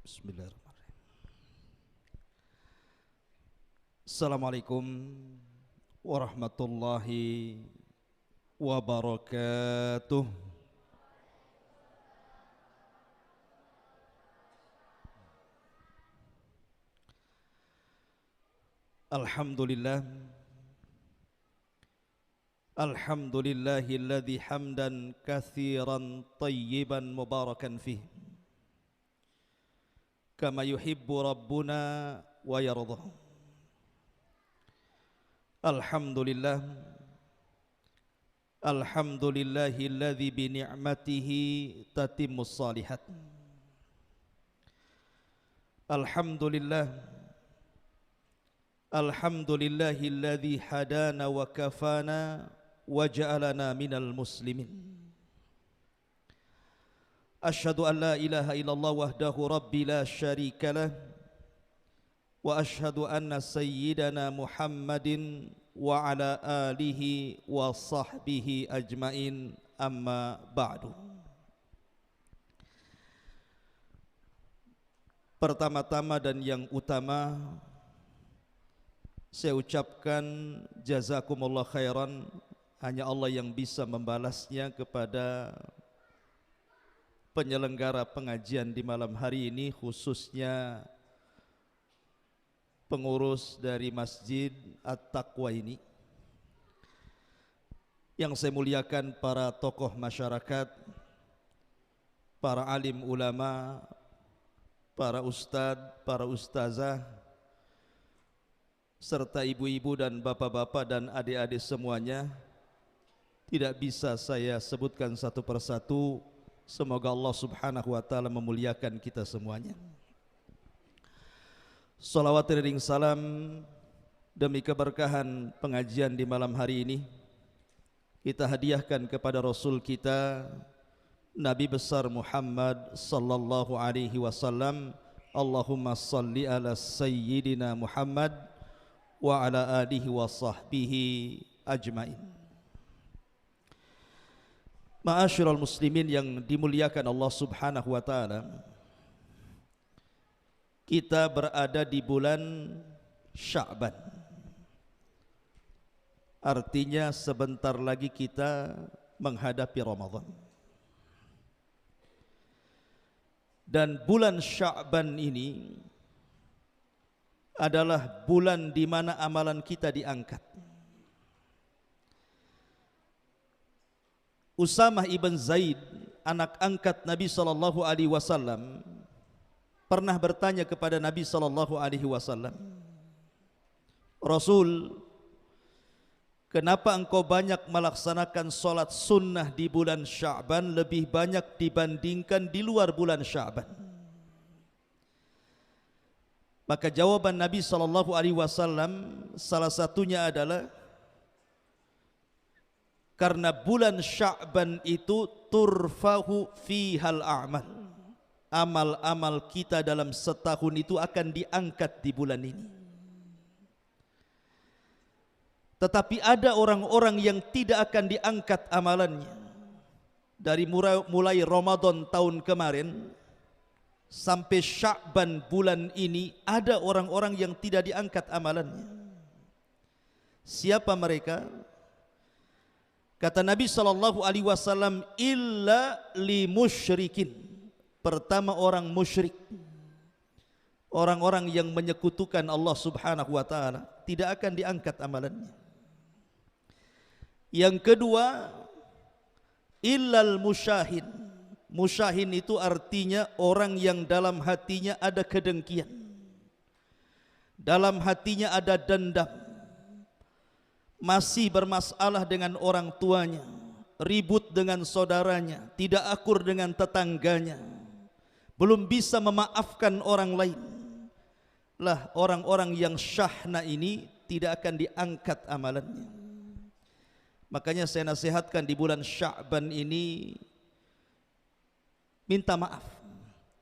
Bismillahirrahmanirrahim. Assalamualaikum warahmatullahi wabarakatuh. Alhamdulillah. Alhamdulillahilladzi hamdan katsiran tayyiban mubarakan fih. Kama yuhibbu rabbuna wa yardah. Alhamdulillah. Alhamdulillahilladzi bi ni'matihi tatimmus shalihat. Alhamdulillah. Alhamdulillahilladzi hadana wa kafana wa ja'alana minal muslimin. Asyhadu an la ilaha illallah wahdahu rabbi la syarika lah wa asyhadu anna sayyidana Muhammadin wa ala alihi wa sahbihi ajmain, amma ba'du. Pertama-tama dan yang utama, saya ucapkan jazakumullah khairan. Hanya Allah yang bisa membalasnya kepada penyelenggara pengajian di malam hari ini, khususnya pengurus dari Masjid At-Taqwa ini. Yang saya muliakan para tokoh masyarakat, para alim ulama, para ustadz, para ustazah, serta ibu-ibu dan bapak-bapak dan adik-adik semuanya. Tidak bisa saya sebutkan satu persatu. Semoga Allah subhanahu wa ta'ala memuliakan kita semuanya. Salawat dan salam demi keberkahan pengajian di malam hari ini kita hadiahkan kepada Rasul kita, Nabi besar Muhammad sallallahu alaihi wasallam. Allahumma salli ala sayyidina Muhammad wa ala alihi wa sahbihi ajmain. Ma'asyiral muslimin yang dimuliakan Allah subhanahu wa ta'ala, kita berada di bulan Sya'ban. Artinya sebentar lagi kita menghadapi Ramadan. Dan bulan Sya'ban ini adalah bulan di mana amalan kita diangkat. Usamah ibn Zaid, anak angkat Nabi sallallahu alaihi wasallam, pernah bertanya kepada Nabi sallallahu alaihi wasallam, "Rasul, kenapa engkau banyak melaksanakan salat sunnah di bulan Sya'ban lebih banyak dibandingkan di luar bulan Sya'ban?" Maka jawaban Nabi sallallahu alaihi wasallam salah satunya adalah, karena bulan Sya'ban itu turfahu fihal a'mal. Amal-amal kita dalam setahun itu akan diangkat di bulan ini. Tetapi ada orang-orang yang tidak akan diangkat amalannya. Dari mulai Ramadan tahun kemarin sampai Sya'ban bulan ini, ada orang-orang yang tidak diangkat amalannya. Siapa mereka? Kata Nabi sallallahu alaihi wasallam, illa li musyrikin. Pertama, orang musyrik. Orang-orang yang menyekutukan Allah subhanahu wa ta'ala, tidak akan diangkat amalannya. Yang kedua, illal musyahin. Musyahin itu artinya orang yang dalam hatinya ada kedengkian, dalam hatinya ada dendam, masih bermasalah dengan orang tuanya, ribut dengan saudaranya, tidak akur dengan tetangganya, belum bisa memaafkan orang lain. Lah, orang-orang yang syahna ini tidak akan diangkat amalannya. Makanya saya nasihatkan di bulan Sya'ban ini, minta maaf.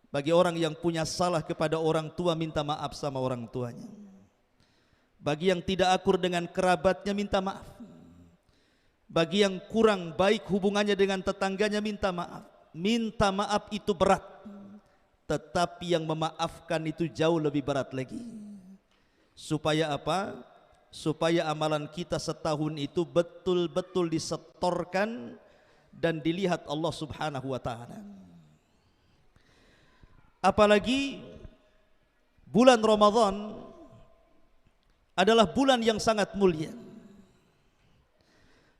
Bagi orang yang punya salah kepada orang tua, minta maaf sama orang tuanya. Bagi yang tidak akur dengan kerabatnya, minta maaf. Bagi yang kurang baik hubungannya dengan tetangganya, minta maaf. Minta maaf itu berat. tetapi yang memaafkan itu jauh lebih berat lagi. Supaya apa? Supaya amalan kita setahun itu betul-betul disetorkan dan dilihat Allah Subhanahu wa taala. Apalagi bulan Ramadan adalah bulan yang sangat mulia.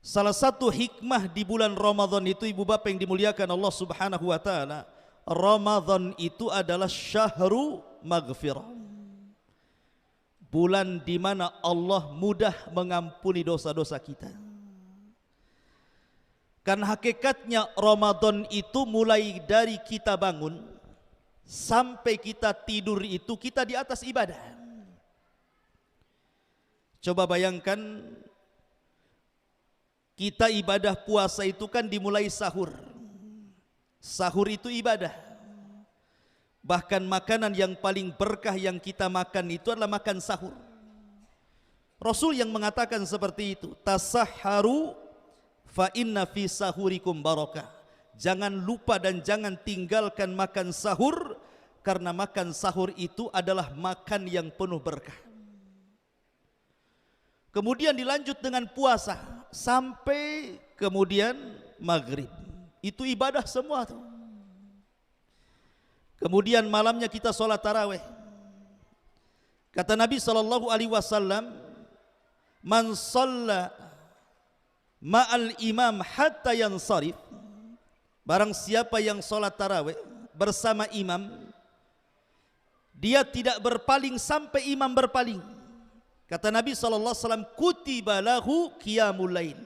Salah satu hikmah di bulan Ramadan itu, ibu bapak yang dimuliakan Allah Subhanahu wa taala, Ramadan itu adalah syahru maghfirah. Bulan di mana Allah mudah mengampuni dosa-dosa kita. Kan hakikatnya Ramadan itu mulai dari kita bangun sampai kita tidur itu kita di atas ibadah. Coba bayangkan, kita ibadah puasa itu kan dimulai sahur. Sahur itu ibadah. Bahkan makanan yang paling berkah yang kita makan itu adalah makan sahur. Rasul yang mengatakan seperti itu, tasahharu fa inna fi sahurikum barakah. Jangan lupa dan jangan tinggalkan makan sahur, karena makan sahur itu adalah makan yang penuh berkah. Kemudian dilanjut dengan puasa sampai kemudian maghrib. Itu ibadah semua tuh. Kemudian malamnya kita sholat tarawih. Kata Nabi SAW, man shalla ma'al imam hatta yansarif, barang siapa yang sholat tarawih bersama imam, dia tidak berpaling sampai imam berpaling. Kata Nabi SAW, kutiba lahu qiyamul lail,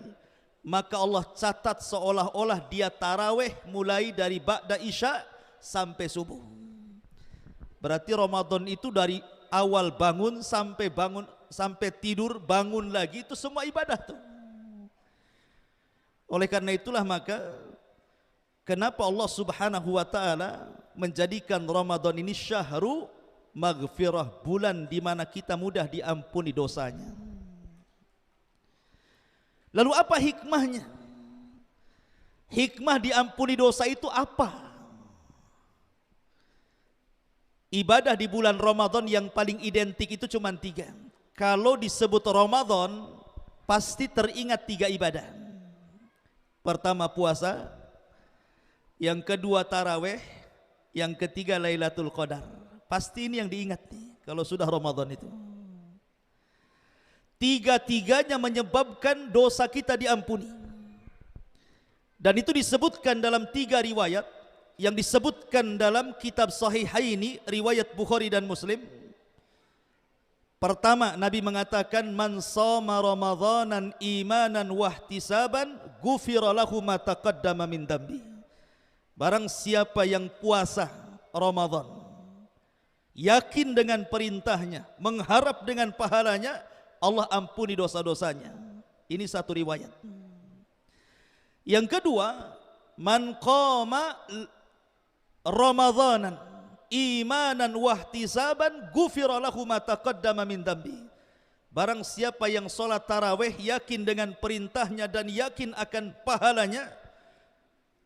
maka Allah catat seolah-olah dia tarawih mulai dari ba'da isya sampai subuh. Berarti Ramadan itu dari awal bangun sampai tidur, bangun lagi, itu semua ibadah tuh. Oleh karena itulah maka kenapa Allah Subhanahu wa taala menjadikan Ramadan ini syahru maghfirah, bulan di mana kita mudah diampuni dosanya. Lalu apa hikmahnya? Hikmah diampuni dosa itu apa? Ibadah di bulan Ramadan yang paling identik itu cuma 3. Kalau disebut Ramadan, pasti teringat 3 ibadah. Pertama puasa, yang kedua tarawih, yang ketiga Lailatul Qadar. Pasti ini yang diingat nih kalau sudah Ramadan itu. 3-tiganya menyebabkan dosa kita diampuni. Dan itu disebutkan dalam 3 riwayat yang disebutkan dalam kitab Sahihaini, riwayat Bukhari dan Muslim. Pertama, Nabi mengatakan, man shoma ramadhanan imanan wahtisaban ghufira lahu ma taqaddama min dambi. Barang siapa yang puasa Ramadan, yakin dengan perintahnya, mengharap dengan pahalanya, Allah ampuni dosa-dosanya. Ini satu riwayat. Yang kedua, man qama ramadhanan imanan wahtisaban ghufira lahu ma taqaddama min dambi. Barang siapa yang sholat tarawih yakin dengan perintahnya dan yakin akan pahalanya,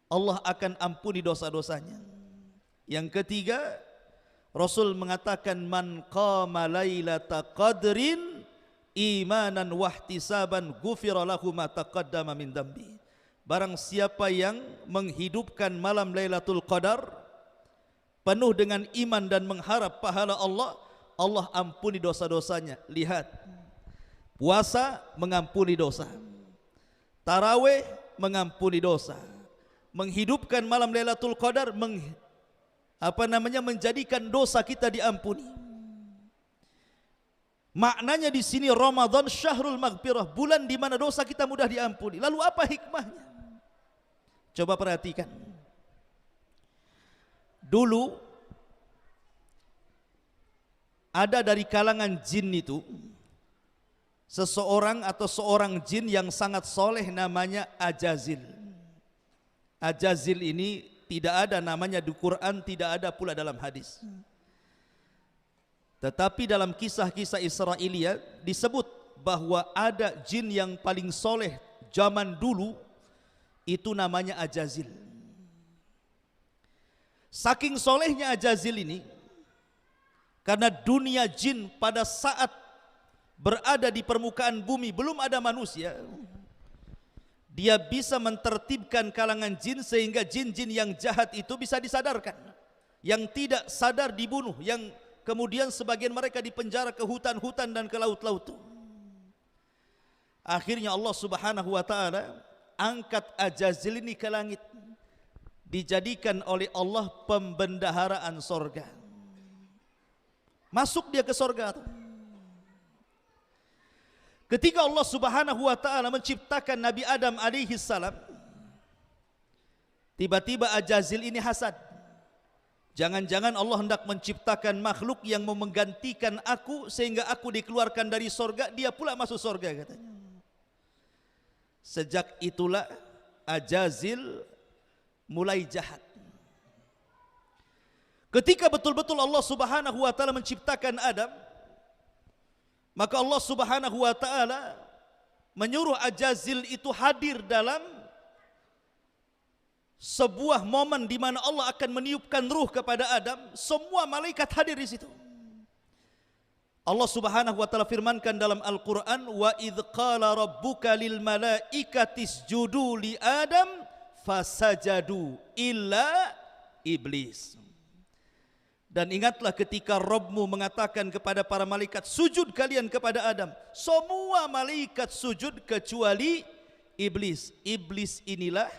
Allah akan ampuni dosa-dosanya. Yang ketiga, Rasul mengatakan, man qama lailata qadrin imanan wahtisaban ghufira lahu ma taqaddama min dambi. Barang siapa yang menghidupkan malam Lailatul Qadar penuh dengan iman dan mengharap pahala Allah, Allah ampuni dosa-dosanya. Lihat, puasa mengampuni dosa, tarawih mengampuni dosa, menghidupkan malam Lailatul Qadar menjadikan dosa kita diampuni. Maknanya di sini Ramadan syahrul maghfirah, bulan di mana dosa kita mudah diampuni. Lalu apa hikmahnya? Coba perhatikan. Dulu ada dari kalangan jin itu seseorang atau seorang jin yang sangat soleh, namanya Ajazil. Ajazil ini tidak ada namanya di Quran, tidak ada pula dalam hadis. Tetapi dalam kisah-kisah Israiliyat disebut bahwa ada jin yang paling soleh zaman dulu, itu namanya Ajazil. Saking solehnya Ajazil ini, karena dunia jin pada saat berada di permukaan bumi belum ada manusia, dia bisa mentertibkan kalangan jin sehingga jin-jin yang jahat itu bisa disadarkan, yang tidak sadar dibunuh, yang kemudian sebagian mereka dipenjara ke hutan-hutan dan ke laut-laut. Akhirnya Allah Subhanahu wa taala angkat Ajazil ini ke langit, dijadikan oleh Allah pembendaharaan sorga. Masuk dia ke sorga. Ketika Allah Subhanahu wa taala menciptakan Nabi Adam alaihi salam, tiba-tiba Ajazil ini hasad. Jangan-jangan Allah hendak menciptakan makhluk yang mau menggantikan aku sehingga aku dikeluarkan dari sorga, dia pula masuk sorga, katanya. Sejak itulah Ajazil mulai jahat. Ketika betul-betul Allah Subhanahu wa taala menciptakan Adam, maka Allah Subhanahu wa taala menyuruh Ajazil itu hadir dalam sebuah momen di mana Allah akan meniupkan ruh kepada Adam. Semua malaikat hadir di situ. Allah Subhanahu wa taala firmankan dalam Al-Qur'an, wa idz qala rabbuka lil malaikati isjudu li Adam fasajadu illa iblis. Dan ingatlah ketika Rabbmu mengatakan kepada para malaikat, sujud kalian kepada Adam. Semua malaikat sujud kecuali iblis. Iblis inilah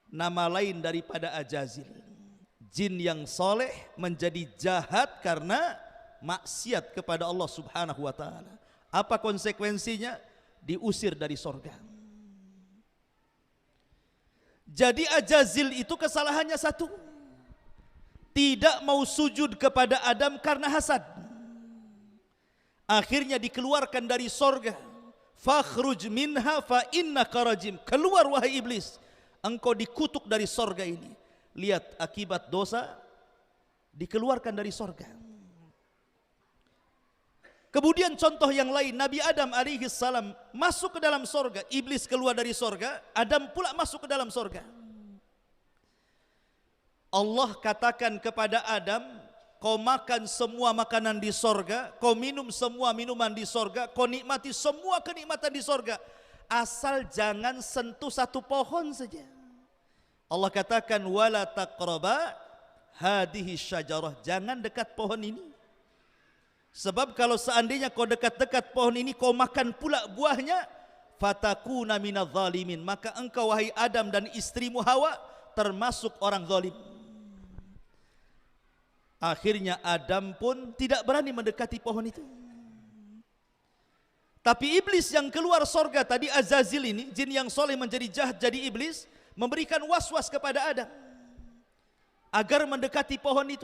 nama lain daripada Ajazil. Jin yang soleh menjadi jahat karena maksiat kepada Allah Subhanahu wa taala. Apa konsekuensinya? Diusir dari sorga. Jadi Ajazil itu kesalahannya satu, tidak mau sujud kepada Adam karena hasad. Akhirnya dikeluarkan dari sorga. Fakhruj minha fa innaka rajim. Keluar wahai iblis, engkau dikutuk dari sorga ini. Lihat akibat dosa, dikeluarkan dari sorga. Kemudian contoh yang lain, Nabi Adam alaihi salam masuk ke dalam sorga. Iblis keluar dari sorga, Adam pula masuk ke dalam sorga. Allah katakan kepada Adam, kau makan semua makanan di sorga, kau minum semua minuman di sorga, kau nikmati semua kenikmatan di sorga, asal jangan sentuh satu pohon saja. Allah katakan, wala taqraba hadhihi syajarah, jangan dekat pohon ini. Sebab kalau seandainya kau dekat-dekat pohon ini, kau makan pula buahnya, fatakuna minadh zalimin, maka engkau wahai Adam dan istrimu Hawa termasuk orang zalim. Akhirnya Adam pun tidak berani mendekati pohon itu. Tapi iblis yang keluar sorga tadi, Ajazil ini, jin yang soleh menjadi jahat jadi iblis, memberikan was-was kepada Adam agar mendekati pohon itu.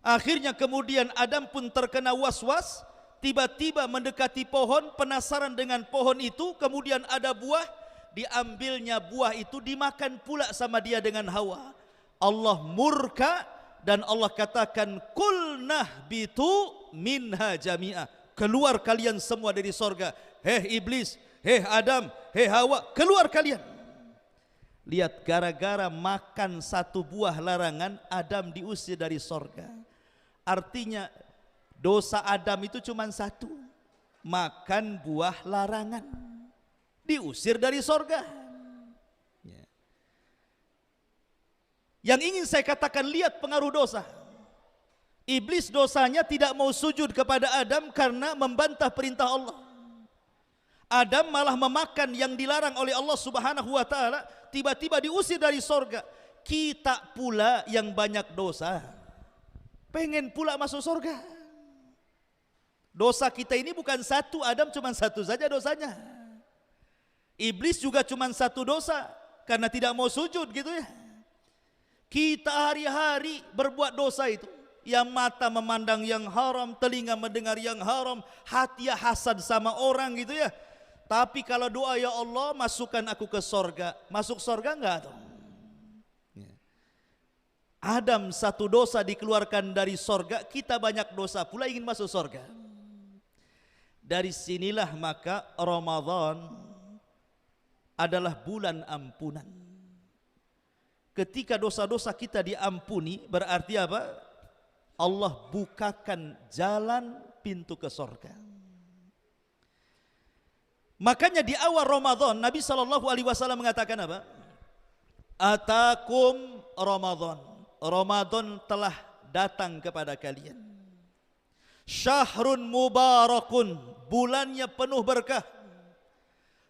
Akhirnya kemudian Adam pun terkena was-was, tiba-tiba mendekati pohon, penasaran dengan pohon itu, kemudian ada buah, diambilnya buah itu, dimakan pula sama dia dengan Hawa. Allah murka dan Allah katakan, kulnah bitu minha jami'ah, keluar kalian semua dari sorga. Hei iblis, hei Adam, hei Hawa, keluar kalian. Lihat, gara-gara makan satu buah larangan, Adam diusir dari sorga. Artinya dosa Adam itu cuma satu, makan buah larangan, diusir dari sorga. Yang ingin saya katakan, lihat pengaruh dosa. Iblis dosanya tidak mau sujud kepada Adam karena membantah perintah Allah. Adam malah memakan yang dilarang oleh Allah Subhanahu wa taala, tiba-tiba diusir dari sorga. Kita pula yang banyak dosa, pengen pula masuk sorga. Dosa kita ini bukan satu, Adam cuma satu saja dosanya. Iblis juga cuma satu dosa, karena tidak mau sujud gitu ya. Kita hari-hari berbuat dosa itu. Yang mata memandang yang haram, telinga mendengar yang haram, hati hasad sama orang gitu ya. Tapi kalau doa, ya Allah masukkan aku ke sorga, masuk sorga enggak tuh? Adam satu dosa dikeluarkan dari sorga, kita banyak dosa pula ingin masuk sorga. Dari sinilah maka Ramadan adalah bulan ampunan. Ketika dosa-dosa kita diampuni, berarti apa? Allah bukakan jalan pintu ke surga. Makanya di awal Ramadan Nabi SAW mengatakan apa? Atakum Ramadan. Ramadan telah datang kepada kalian. Syahrun mubarakun, bulannya penuh berkah.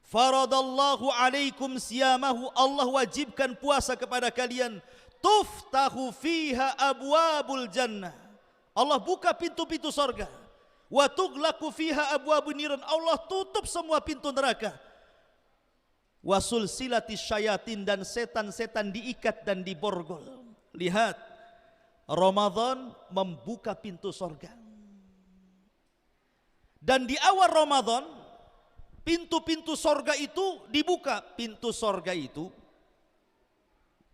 Faradallahu alaikum siyamahu, Allah wajibkan puasa kepada kalian. Tuftahu fiha abwabul jannah, Allah buka pintu-pintu surga. Wa tughlaqu fiha abwabun niran, Allah tutup semua pintu neraka. Wa sulsilati syayatin, dan setan-setan diikat dan diborgol. Lihat, Ramadan membuka pintu surga. Dan di awal Ramadan pintu-pintu sorga itu dibuka. Pintu sorga itu,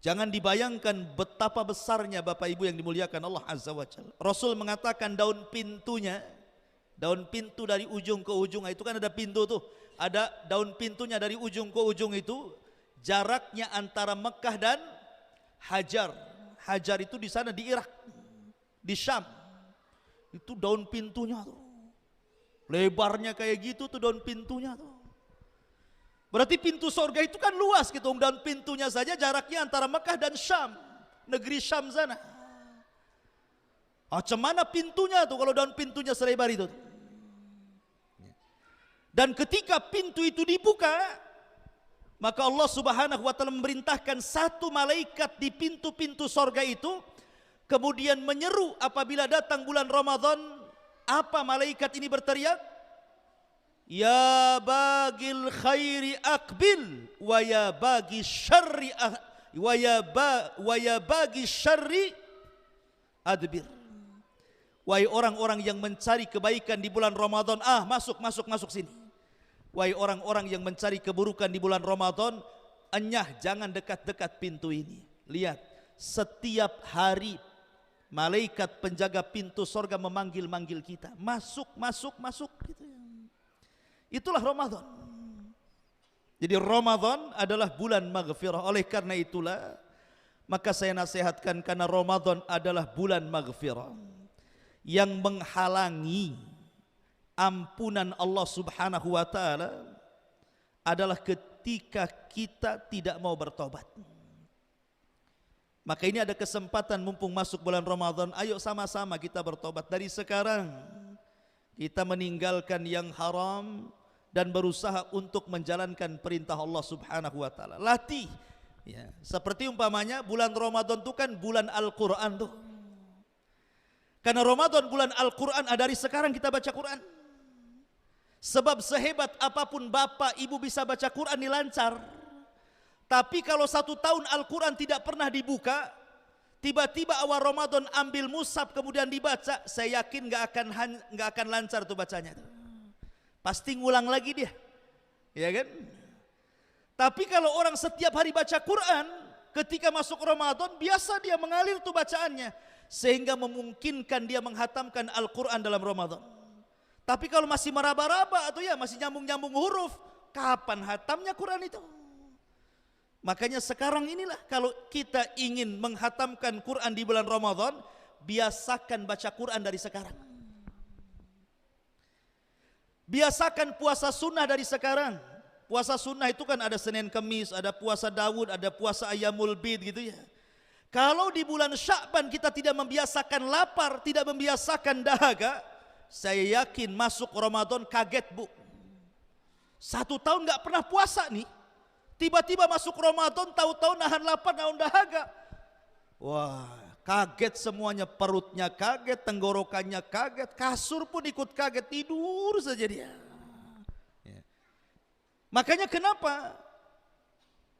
jangan dibayangkan betapa besarnya Bapak Ibu yang dimuliakan Allah Azza wa Jalla. Rasul mengatakan daun pintunya, daun pintu dari ujung ke ujung itu kan ada pintu tuh, ada daun pintunya dari ujung ke ujung itu, jaraknya antara Mekah dan Hajar. Hajar itu di sana di Irak, di Syam. Itu daun pintunya tuh. Lebarnya kayak gitu tuh daun pintunya tuh. Berarti pintu surga itu kan luas gitu. Dan pintunya saja jaraknya antara Mekah dan Syam, negeri Syam sana. Macam mana pintunya tuh kalau daun pintunya selebar itu? Dan ketika pintu itu dibuka, maka Allah Subhanahu wa taala memerintahkan satu malaikat di pintu-pintu surga itu, kemudian menyeru apabila datang bulan Ramadan. Apa malaikat ini berteriak? Ya bagil khairi akbil, wa ya bagi syarri wa ya bagi syarri adbir. Wahai orang-orang yang mencari kebaikan di bulan Ramadan, masuk sini. Wahai orang-orang yang mencari keburukan di bulan Ramadan, enyah, jangan dekat-dekat pintu ini. Lihat, setiap hari malaikat penjaga pintu surga memanggil-manggil kita, masuk gitu. Itulah Ramadan. Jadi Ramadan adalah bulan maghfirah. Oleh karena itulah maka saya nasihatkan, karena Ramadan adalah bulan maghfirah yang menghalangi ampunan Allah Subhanahu wa taala adalah ketika kita tidak mau bertobat. Maka ini ada kesempatan mumpung masuk bulan Ramadan, ayo sama-sama kita bertobat dari sekarang. Kita meninggalkan yang haram dan berusaha untuk menjalankan perintah Allah Subhanahu wa taala. Latih. Ya, seperti umpamanya bulan Ramadan itu kan bulan Al-Qur'an tuh. Karena Ramadan bulan Al-Qur'an, dari sekarang kita baca Quran. Sebab sehebat apapun bapak ibu bisa baca Quran ini lancar. Tapi kalau 1 tahun Al-Quran tidak pernah dibuka, tiba-tiba awal Ramadan ambil mushaf kemudian dibaca, saya yakin nggak akan lancar tuh bacanya. Pasti ngulang lagi dia, ya kan? Tapi kalau orang setiap hari baca Quran, ketika masuk Ramadan biasa dia mengalir tuh bacaannya, sehingga memungkinkan dia menghatamkan Al-Quran dalam Ramadan. Tapi kalau masih meraba-raba atau ya masih nyambung-nyambung huruf, kapan hatamnya Quran itu? Makanya sekarang inilah kalau kita ingin menghatamkan Quran di bulan Ramadan, biasakan baca Quran dari sekarang. Biasakan puasa sunnah dari sekarang. Puasa sunnah itu kan ada Senin Kemis, ada puasa Daud, ada puasa Ayyamul Bid gitu ya. Kalau di bulan Sya'ban kita tidak membiasakan lapar, tidak membiasakan dahaga, saya yakin masuk Ramadan kaget bu. 1 tahun gak pernah puasa nih, tiba-tiba masuk Ramadan tahu-tahu nahan lapar, nahan dahaga. Wah, kaget semuanya, perutnya kaget, tenggorokannya kaget, kasur pun ikut kaget, tidur saja dia. Ya. Makanya kenapa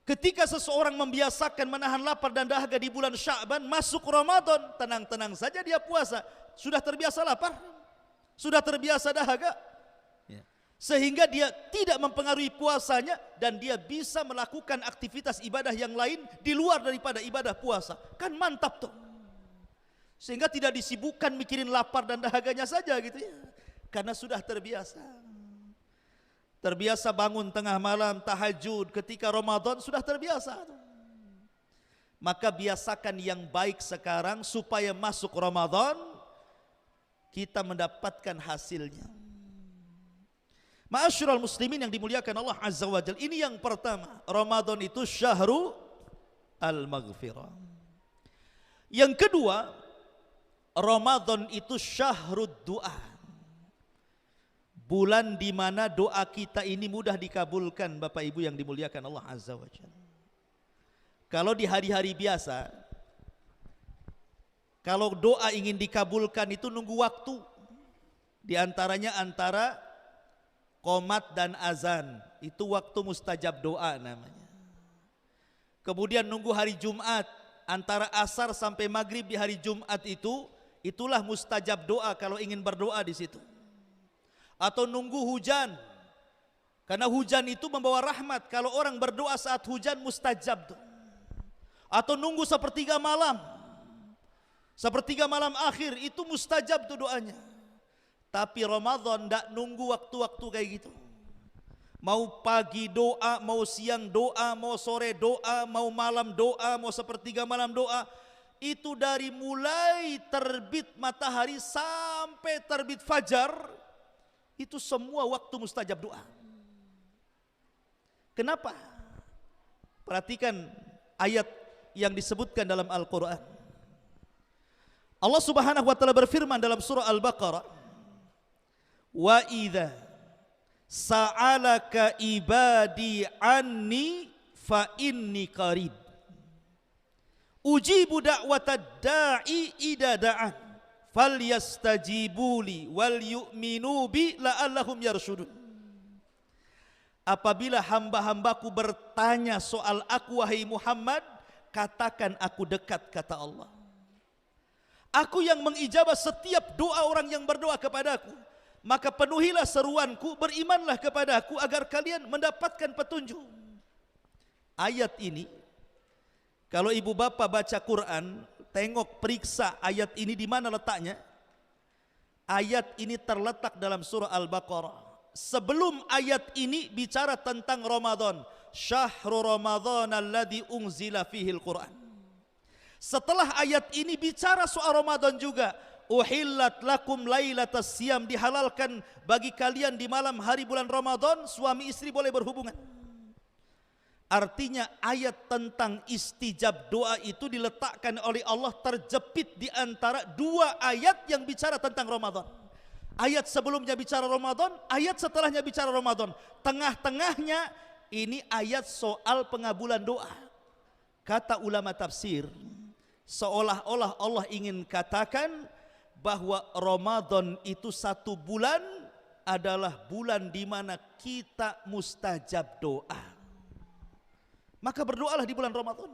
ketika seseorang membiasakan menahan lapar dan dahaga di bulan Sya'ban, masuk Ramadan tenang-tenang saja dia puasa, sudah terbiasa lapar, sudah terbiasa dahaga. Sehingga dia tidak mempengaruhi puasanya dan dia bisa melakukan aktivitas ibadah yang lain di luar daripada ibadah puasa. Kan mantap tuh. Sehingga tidak disibukkan mikirin lapar dan dahaganya saja gitu ya. Karena sudah terbiasa. Terbiasa bangun tengah malam tahajud ketika Ramadan, sudah terbiasa. Maka biasakan yang baik sekarang supaya masuk Ramadan kita mendapatkan hasilnya. Ma'asyiral muslimin yang dimuliakan Allah Azza wa Jalla, ini yang pertama, Ramadan itu syahru al-maghfirah. Yang kedua, Ramadan itu syahrud du'a, bulan di mana doa kita ini mudah dikabulkan, Bapak Ibu yang dimuliakan Allah Azza wa Jalla. Kalau di hari-hari biasa, kalau doa ingin dikabulkan itu nunggu waktu. Di antaranya antara qomat dan azan, itu waktu mustajab doa namanya. Kemudian nunggu hari Jumat, antara asar sampai maghrib di hari Jumat itu, itulah mustajab doa kalau ingin berdoa di situ. Atau nunggu hujan, karena hujan itu membawa rahmat. Kalau orang berdoa saat hujan mustajab tuh. Atau nunggu sepertiga malam akhir, itu mustajab tuh doanya. Tapi Ramadan tidak nunggu waktu-waktu kayak gitu. Mau pagi doa, mau siang doa, mau sore doa, mau malam doa, mau sepertiga malam doa. Itu dari mulai terbit matahari sampai terbit fajar, itu semua waktu mustajab doa. Kenapa? Perhatikan ayat yang disebutkan dalam Al-Quran. Allah Subhanahu wa ta'ala berfirman dalam surah Al-Baqarah, wa idza sa'alaka ibadi anni fa inni qarib ujibu da'watad da'i idza da'an falyastajibuli wal yu'minu bi la'allahum yarshudun. Apabila hamba-hambaku bertanya soal aku wahai Muhammad, katakan aku dekat, kata Allah. Aku yang mengijabah setiap doa orang yang berdoa kepadaku. Maka penuhilah seruanku, berimanlah kepadaku agar kalian mendapatkan petunjuk. Ayat ini, kalau ibu bapak baca Quran, tengok periksa ayat ini di mana letaknya. Ayat ini terletak dalam surah Al-Baqarah. Sebelum ayat ini bicara tentang Ramadan. Syahrul Ramadan alladzi unzila fihil Quran. Setelah ayat ini bicara soal Ramadan juga. Uhillat lakum lailatas siyam, dihalalkan bagi kalian di malam hari bulan Ramadan suami istri boleh berhubungan. Artinya ayat tentang istijab doa itu diletakkan oleh Allah terjepit di antara dua ayat yang bicara tentang Ramadan. Ayat sebelumnya bicara Ramadan, ayat setelahnya bicara Ramadan. Tengah-tengahnya ini ayat soal pengabulan doa. Kata ulama tafsir, seolah-olah Allah ingin katakan bahwa Ramadan itu satu bulan adalah bulan di mana kita mustajab doa. Maka berdoalah di bulan Ramadan.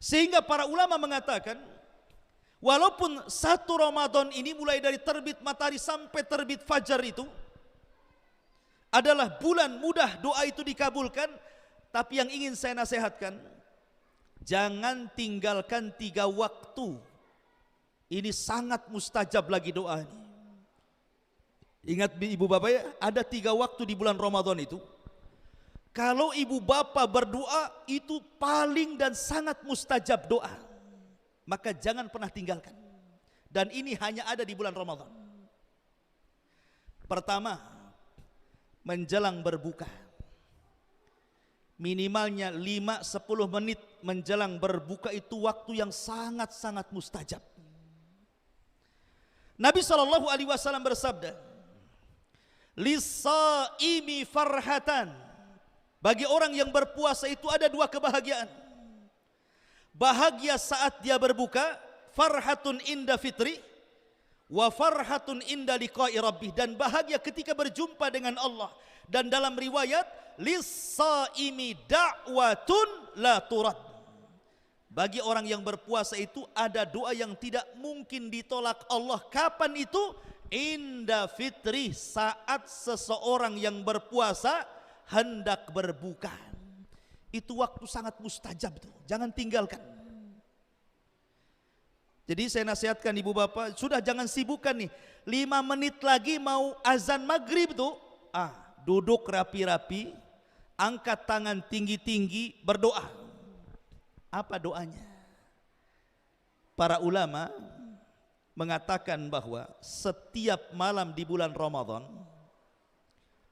Sehingga para ulama mengatakan, walaupun satu Ramadan ini mulai dari terbit matahari sampai terbit fajar itu adalah bulan mudah doa itu dikabulkan, tapi yang ingin saya nasihatkan, jangan tinggalkan 3 waktu. Ini sangat mustajab lagi doa ini. Ingat ibu bapak ya, ada 3 waktu di bulan Ramadan itu. Kalau ibu bapak berdoa itu paling dan sangat mustajab doa, maka jangan pernah tinggalkan. Dan ini hanya ada di bulan Ramadan. Pertama, menjelang berbuka. Minimalnya 5-10 menit menjelang berbuka itu waktu yang sangat-sangat mustajab. Nabi SAW bersabda, "Lis-shaimi farhatan." Bagi orang yang berpuasa itu ada 2 kebahagiaan. Bahagia saat dia berbuka, farhatun inda fitri, wa farhatun inda liqa'i rabbih, dan bahagia ketika berjumpa dengan Allah. Dan dalam riwayat, lis-shaimi da'watun la turad. Bagi orang yang berpuasa itu ada doa yang tidak mungkin ditolak Allah. Kapan itu? Inda fitri, saat seseorang yang berpuasa hendak berbuka. Itu waktu sangat mustajab tuh, jangan tinggalkan. Jadi saya nasihatkan ibu bapak, sudah jangan sibukkan nih, 5 menit lagi mau azan maghrib tuh, duduk rapi-rapi, angkat tangan tinggi-tinggi, berdoa. Apa doanya? Para ulama mengatakan bahwa setiap malam di bulan Ramadan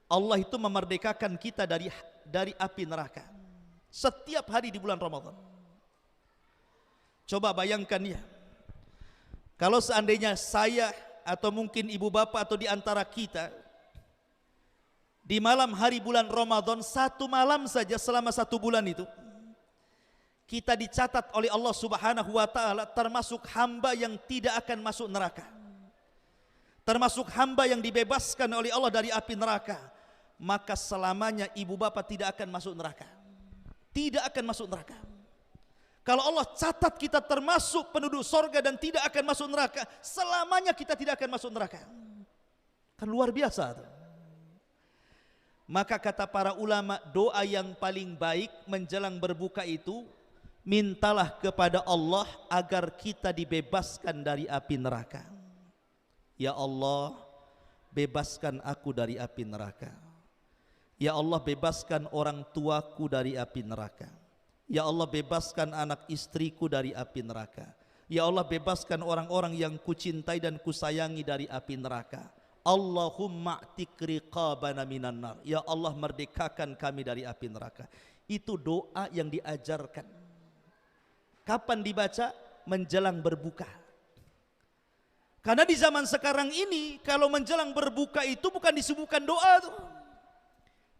Allah itu memerdekakan kita dari api neraka. Setiap hari di bulan Ramadan. Coba bayangkan ya, kalau seandainya saya atau mungkin ibu bapak atau di antara kita di malam hari bulan Ramadan, satu malam saja selama satu bulan itu kita dicatat oleh Allah Subhanahu wa taala termasuk hamba yang tidak akan masuk neraka, termasuk hamba yang dibebaskan oleh Allah dari api neraka, maka selamanya ibu bapak tidak akan masuk neraka. Tidak akan masuk neraka. Kalau Allah catat kita termasuk penduduk sorga dan tidak akan masuk neraka, selamanya kita tidak akan masuk neraka. Kan luar biasa tuh. Maka kata para ulama, doa yang paling baik menjelang berbuka itu, mintalah kepada Allah agar kita dibebaskan dari api neraka. Ya Allah, bebaskan aku dari api neraka. Ya Allah, bebaskan orang tuaku dari api neraka. Ya Allah, bebaskan anak istriku dari api neraka. Ya Allah, bebaskan orang-orang yang kucintai dan kusayangi dari api neraka. Allahumma a'tik riqabana minan nar. Ya Allah, merdekakan kami dari api neraka. Itu doa yang diajarkan. Kapan dibaca? Menjelang berbuka. Karena di zaman sekarang ini kalau menjelang berbuka itu bukan disibukkan doa tuh.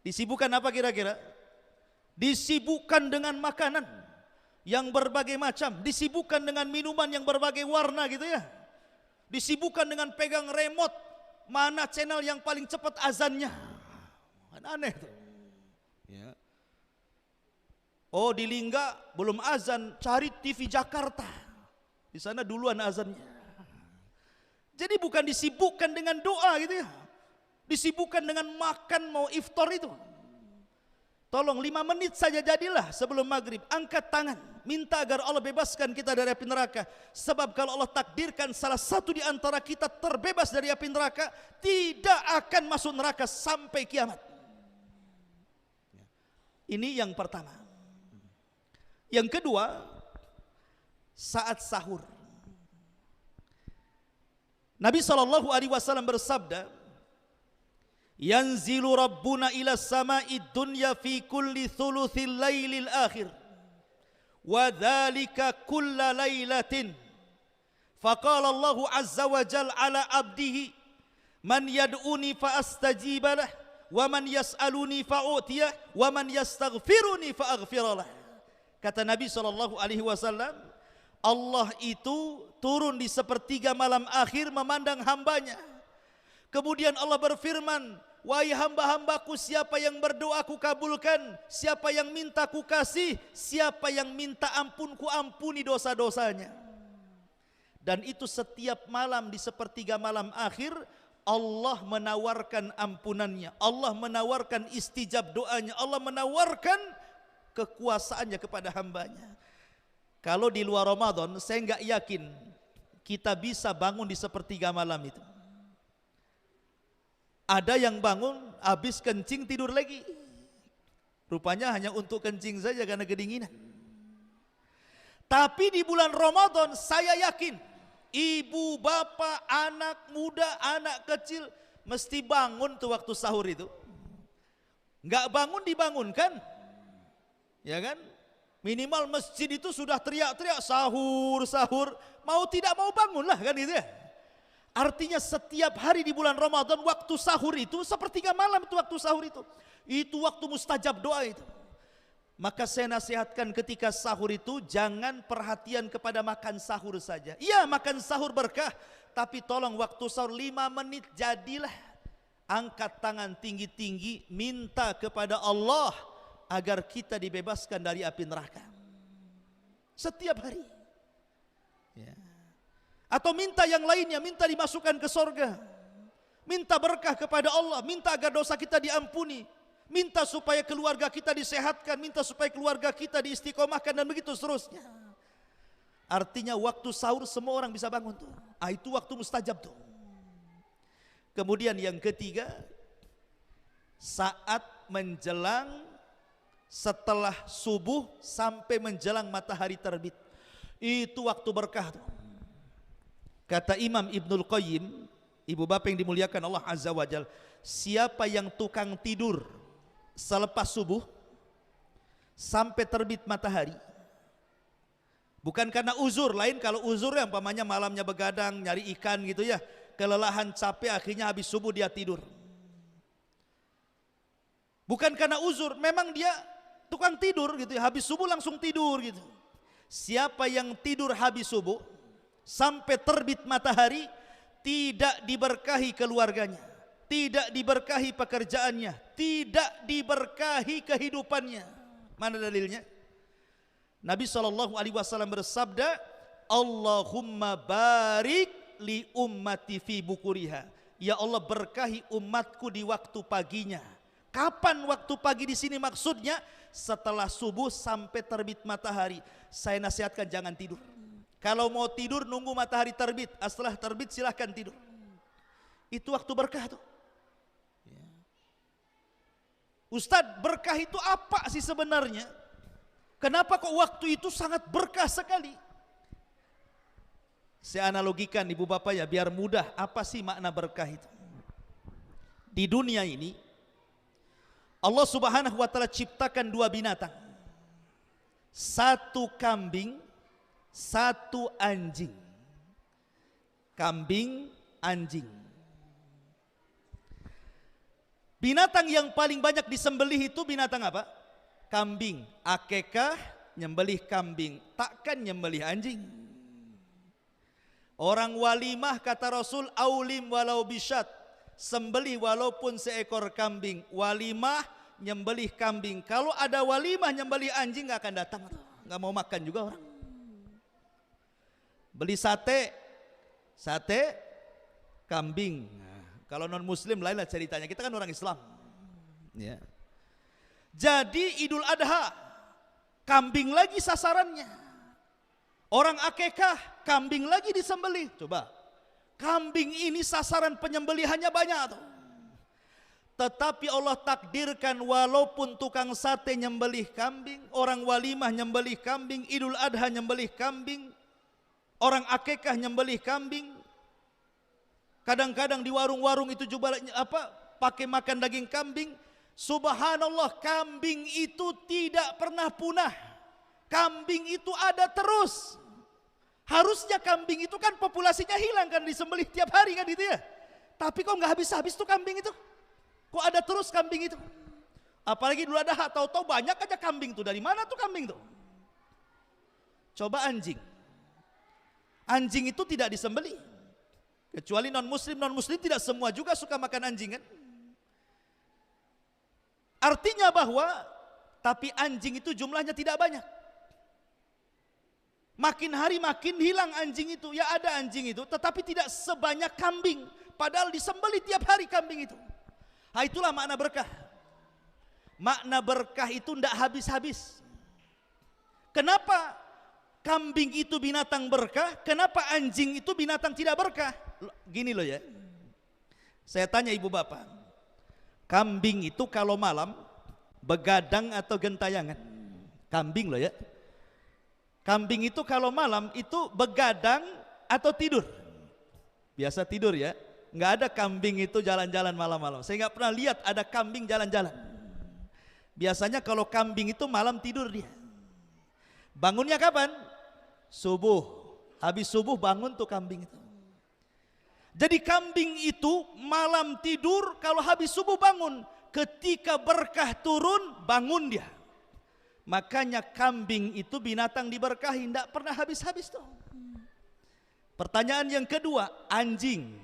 Disibukkan apa kira-kira? Disibukkan dengan makanan yang berbagai macam, disibukkan dengan minuman yang berbagai warna gitu ya. Disibukkan dengan pegang remote, mana channel yang paling cepat azannya. Aneh tuh. Ya. Oh, di Lingga belum azan, cari TV Jakarta. Di sana duluan azannya. Jadi bukan disibukkan dengan doa gitu ya. Disibukkan dengan makan mau iftar itu. Tolong 5 menit saja jadilah sebelum maghrib, angkat tangan, minta agar Allah bebaskan kita dari api neraka. Sebab kalau Allah takdirkan salah satu di antara kita terbebas dari api neraka, tidak akan masuk neraka sampai kiamat. Ini yang pertama. Yang kedua, saat sahur. Nabi SAW bersabda, yanzilu rabbuna ila samai dunya fi kulli thuluthil lailil akhir wa dhalika kulla lailatin faqala Allahu azza wa jalla ala abdihi man yad'uni fa astajiba lah wa man yas'aluni fa u'tiyah wa man yastaghfiruni fa aghfiralah. Kata Nabi SAW, Allah itu turun di sepertiga malam akhir memandang hambanya. Kemudian Allah berfirman, wahai hamba-hambaku, siapa yang berdoa ku kabulkan, siapa yang minta ku kasih, siapa yang minta ampun ku ampuni dosa-dosanya. Dan itu setiap malam di sepertiga malam akhir Allah menawarkan ampunannya, Allah menawarkan istijab doanya, Allah menawarkan kekuasaannya kepada hambanya. Kalau di luar Ramadan saya enggak yakin kita bisa bangun di sepertiga malam itu. Ada yang bangun habis kencing tidur lagi. Rupanya hanya untuk kencing saja karena kedinginan. Tapi di bulan Ramadan saya yakin ibu, bapak, anak muda, anak kecil mesti bangun tuh waktu sahur itu. Enggak bangun dibangunkan. Ya kan? Minimal masjid itu sudah teriak-teriak sahur, sahur. Mau tidak mau bangunlah kan itu ya. Artinya setiap hari di bulan Ramadan waktu sahur itu sepertiga malam itu waktu sahur itu. Itu waktu mustajab doa itu. Maka saya nasihatkan ketika sahur itu jangan perhatian kepada makan sahur saja. Iya, makan sahur berkah, tapi tolong waktu sahur 5 menit jadilah. Angkat tangan tinggi-tinggi, minta kepada Allah agar kita dibebaskan dari api neraka. Setiap hari. Ya. Atau minta yang lainnya, minta dimasukkan ke sorga, minta berkah kepada Allah, minta agar dosa kita diampuni, minta supaya keluarga kita disehatkan, minta supaya keluarga kita diistiqomahkan, dan begitu seterusnya. Artinya waktu sahur semua orang bisa bangun tuh. Itu waktu mustajab tuh. Kemudian yang ketiga, saat menjelang setelah subuh sampai menjelang matahari terbit. Itu waktu berkah tuh. Kata Imam Ibnul Qayyim, ibu bapak yang dimuliakan Allah Azza wa Jal, siapa yang tukang tidur selepas subuh sampai terbit matahari, bukan karena uzur lain, kalau uzur yang umpamanya malamnya begadang nyari ikan gitu ya, kelelahan capek akhirnya habis subuh dia tidur, bukan karena uzur, memang dia tukang tidur gitu ya, habis subuh langsung tidur gitu. Siapa yang tidur habis subuh sampai terbit matahari, tidak diberkahi keluarganya, tidak diberkahi pekerjaannya, tidak diberkahi kehidupannya. Mana dalilnya? Nabi SAW bersabda, Allahumma barik li ummati fi bukuriha. Ya Allah, berkahi umatku di waktu paginya. Kapan waktu pagi di sini maksudnya? Setelah subuh sampai terbit matahari. Saya nasihatkan jangan tidur. Kalau mau tidur nunggu matahari terbit, setelah terbit silahkan tidur. Itu waktu berkah tuh. Ustadz, berkah itu apa sih sebenarnya? Kenapa kok waktu itu sangat berkah sekali? Saya analogikan ibu bapak ya biar mudah, apa sih makna berkah itu? Di dunia ini Allah Subhanahu wa taala ciptakan dua binatang. Satu kambing, satu anjing. Kambing, anjing. Binatang yang paling banyak disembelih itu binatang apa? Kambing. Akekah nyembelih kambing, takkan nyembelih anjing. Orang walimah kata Rasul, aulim walau bisyat, sembelih walaupun seekor kambing. Walimah nyembelih kambing. Kalau ada walimah nyembelih anjing nggak akan datang, nggak mau makan juga orang. Beli sate kambing. Nah, kalau non muslim lain lah ceritanya, kita kan orang Islam ya. Jadi Idul Adha kambing lagi sasarannya. Orang akekah kambing lagi disembelih. Coba, kambing ini sasaran penyembelihannya banyak tuh. Tetapi Allah takdirkan walaupun tukang sate nyembelih kambing, orang walimah nyembelih kambing, Idul Adha nyembelih kambing, orang akekah nyembelih kambing. Kadang-kadang di warung-warung itu juga pakai makan daging kambing. Subhanallah, kambing itu tidak pernah punah. Kambing itu ada terus. Harusnya kambing itu kan populasinya hilang kan, disembelih tiap hari kan gitu ya. Tapi kok nggak habis-habis tuh kambing itu? Kok ada terus kambing itu? Apalagi dulu ada tahu-tahu banyak aja kambing tuh. Dari mana tuh kambing tuh? Coba anjing. Anjing itu tidak disembelih. Kecuali non muslim tidak semua juga suka makan anjing kan? Artinya bahwa tapi anjing itu jumlahnya tidak banyak. Makin hari makin hilang anjing itu. Ya ada anjing itu, tetapi tidak sebanyak kambing. Padahal disembelih tiap hari kambing itu. Nah, itulah makna berkah. Makna berkah itu tidak habis-habis. Kenapa kambing itu binatang berkah? Kenapa anjing itu binatang tidak berkah? Gini loh ya. Saya tanya ibu bapak. Kambing itu kalau malam begadang atau gentayangan? Kambing loh ya. Kambing itu kalau malam itu begadang atau tidur? Biasa tidur ya. Nggak ada kambing itu jalan-jalan malam-malam. Saya nggak pernah lihat ada kambing jalan-jalan. Biasanya kalau kambing itu malam tidur dia. Bangunnya kapan? Subuh. Habis subuh bangun tuh kambing itu. Jadi kambing itu malam tidur, kalau habis subuh bangun. Ketika berkah turun, bangun dia. Makanya kambing itu binatang diberkahi, tidak pernah habis-habis tuh. Pertanyaan yang kedua, anjing.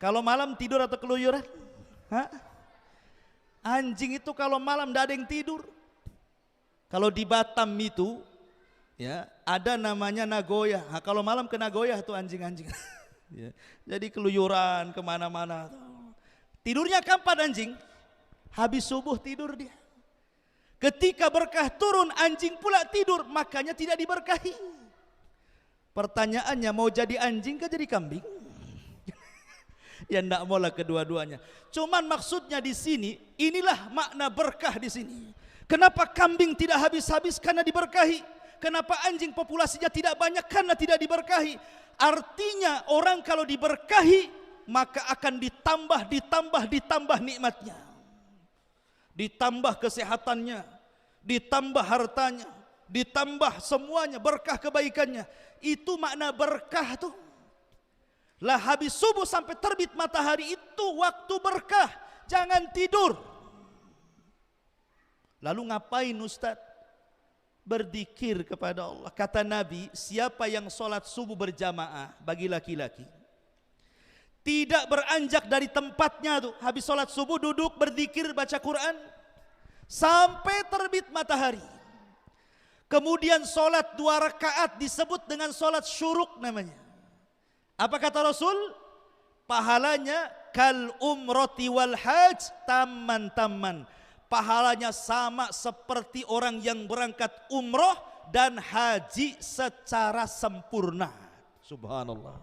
Kalau malam tidur atau keluyuran? Hah? Anjing itu kalau malam tidak ada yang tidur. Kalau di Batam itu, ya ada namanya Nagoya. Nah, kalau malam ke Nagoya tuh anjing-anjing. Ya, jadi keluyuran kemana-mana. Tidurnya kapan anjing? Habis subuh tidur dia. Ketika berkah turun, anjing pula tidur, makanya tidak diberkahi. Pertanyaannya, mau jadi anjing kah jadi kambing? Ya enggak maulah kedua-duanya. Cuman maksudnya di sini, inilah makna berkah di sini. Kenapa kambing tidak habis-habis? Karena diberkahi. Kenapa anjing populasinya tidak banyak? Karena tidak diberkahi. Artinya orang kalau diberkahi maka akan ditambah nikmatnya. Ditambah kesehatannya, ditambah hartanya, ditambah semuanya, berkah kebaikannya. Itu makna berkah tuh. Lah habis subuh sampai terbit matahari itu waktu berkah. Jangan tidur. Lalu ngapain Ustaz? Berzikir kepada Allah. Kata Nabi, siapa yang sholat subuh berjamaah bagi laki-laki, tidak beranjak dari tempatnya tuh, habis sholat subuh duduk berzikir baca Quran sampai terbit matahari. Kemudian sholat 2 rakaat disebut dengan sholat syuruk namanya. Apa kata Rasul? Pahalanya kal umrati wal hajj tamman. Pahalanya sama seperti orang yang berangkat umroh dan haji secara sempurna. Subhanallah.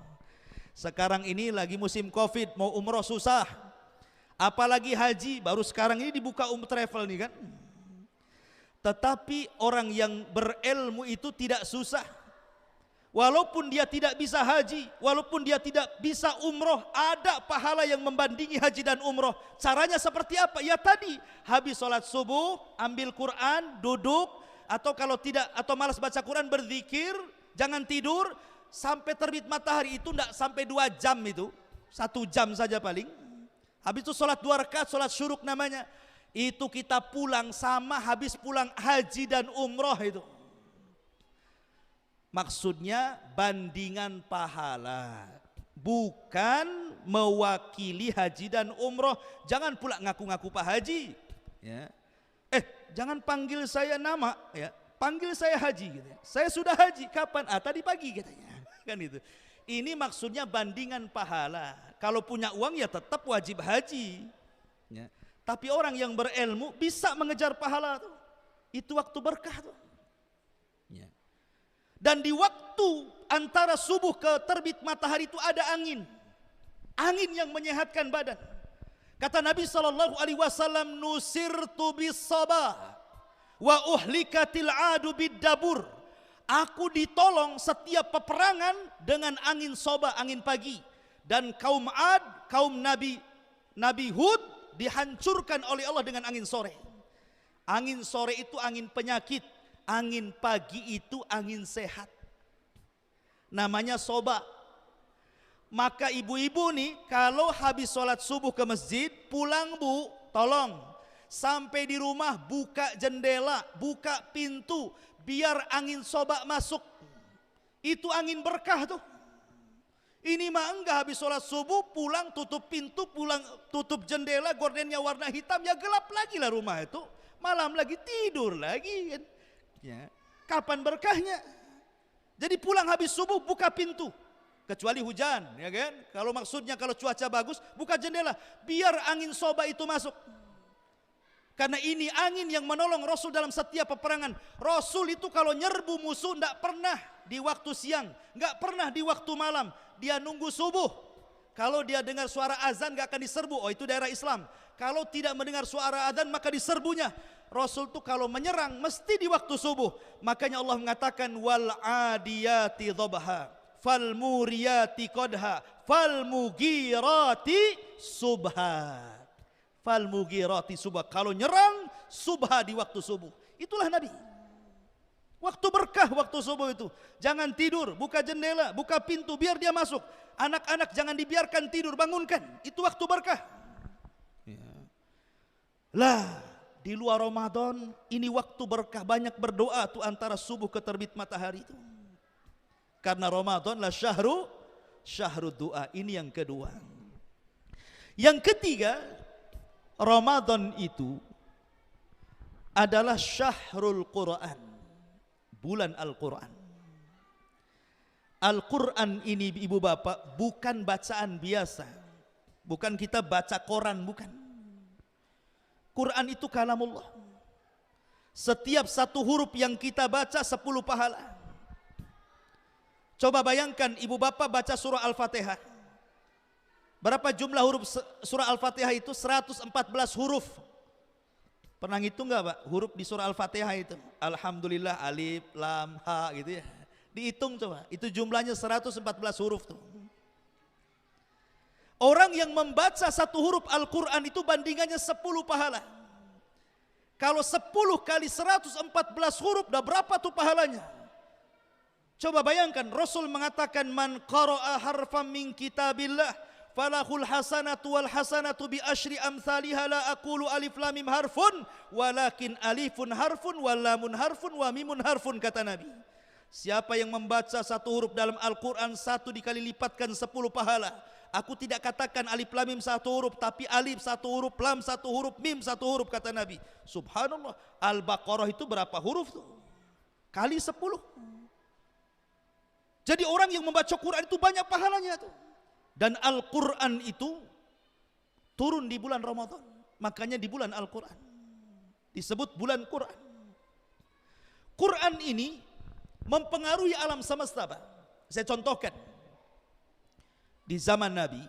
Sekarang ini lagi musim Covid, mau umroh susah. Apalagi haji, baru sekarang ini dibuka travel nih kan. Tetapi orang yang berilmu itu tidak susah. Walaupun dia tidak bisa haji, walaupun dia tidak bisa umroh, ada pahala yang membandingi haji dan umroh. Caranya seperti apa? Ya tadi, habis sholat subuh, ambil Quran, duduk, atau kalau tidak, atau malas baca Quran, berzikir, jangan tidur, sampai terbit matahari itu tidak sampai 2 jam itu, 1 jam saja paling. Habis itu sholat 2 rakaat, sholat syuruk namanya. Itu kita pulang sama habis pulang haji dan umroh itu. Maksudnya bandingan pahala, bukan mewakili haji dan umroh. Jangan pula ngaku-ngaku Pak Haji, ya. Jangan panggil saya nama, ya. Panggil saya Haji, gitu. Saya sudah haji, kapan? Tadi pagi katanya, kan itu. Ini maksudnya bandingan pahala. Kalau punya uang ya tetap wajib haji, ya. Tapi orang yang berilmu bisa mengejar pahala tuh. Itu waktu berkah tuh. Ya. Dan di waktu antara subuh ke terbit matahari itu ada angin. Angin yang menyehatkan badan. Kata Nabi SAW, nusirtu bis sabah wa uhlikatil adu bid dabur. Aku ditolong setiap peperangan dengan angin soba, angin pagi. Dan kaum Ad, kaum Nabi Hud dihancurkan oleh Allah dengan angin sore. Angin sore itu angin penyakit. Angin pagi itu angin sehat. Namanya soba. Maka ibu-ibu nih kalau habis sholat subuh ke masjid, pulang bu, tolong sampai di rumah buka jendela, buka pintu, biar angin soba masuk. Itu angin berkah tuh. Ini mah enggak, habis sholat subuh pulang tutup pintu, pulang tutup jendela, gordennya warna hitam, ya gelap lagi lah rumah itu. Malam lagi tidur lagi kan. Ya. Kapan berkahnya? Jadi pulang habis subuh buka pintu, kecuali hujan, ya kan? Kalau maksudnya kalau cuaca bagus, buka jendela, biar angin soba itu masuk. Karena ini angin yang menolong Rasul dalam setiap peperangan. Rasul itu kalau nyerbu musuh tidak pernah di waktu siang, nggak pernah di waktu malam. Dia nunggu subuh. Kalau dia dengar suara azan nggak akan diserbu. Oh itu daerah Islam. Kalau tidak mendengar suara azan maka diserbunya. Rasul tuh kalau menyerang mesti di waktu subuh. Makanya Allah mengatakan wal adiyati dhabha, fal muriyati qadha, fal mugirati subha. Fal mugirati subha. Kalau nyerang subha di waktu subuh. Itulah Nabi. Waktu berkah waktu subuh itu. Jangan tidur, buka jendela, buka pintu biar dia masuk. Anak-anak jangan dibiarkan tidur, bangunkan. Itu waktu berkah. Ya. Lah, di luar Ramadan ini waktu berkah, banyak berdoa tuh antara subuh ke terbit matahari itu. Karena Ramadan lah syahru doa. Ini yang kedua. Yang ketiga, Ramadan itu adalah syahrul Quran. Bulan Al-Quran. Al-Quran ini ibu bapak bukan bacaan biasa. Bukan kita baca koran, bukan. Quran itu kalamullah. Setiap satu huruf yang kita baca 10 pahala. Coba bayangkan ibu bapak baca surah Al-Fatihah. Berapa jumlah huruf surah Al-Fatihah itu? 114 huruf. Pernah ngitung nggak Pak huruf di surah Al-Fatihah itu? Alhamdulillah, alif, lam, ha gitu ya. Dihitung coba, itu jumlahnya 114 huruf tuh. Orang yang membaca satu huruf Al-Quran itu bandingannya 10 pahala. Kalau 10 kali 114 huruf, dah berapa tuh pahalanya? Coba bayangkan, Rasul mengatakan, man qara'a harfan min kitabillah, falahul hasanatu wal hasanatu bi asyri amthaliha, la aqulu alif lam mim harfun, walakin alifun harfun, wal lamun harfun, wa mimun harfun, kata Nabi. Siapa yang membaca satu huruf dalam Al-Quran, satu dikali lipatkan 10 pahala. Aku tidak katakan alif lam mim satu huruf, tapi alif satu huruf, lam satu huruf, mim satu huruf, kata Nabi. Subhanallah, Al-Baqarah itu berapa huruf tuh? Kali 10. Jadi orang yang membaca Quran itu banyak pahalanya tuh. Dan Al-Quran itu turun di bulan Ramadan. Makanya di bulan Al-Quran disebut bulan Quran. Quran ini mempengaruhi alam semesta, Pak. Saya contohkan. Di zaman Nabi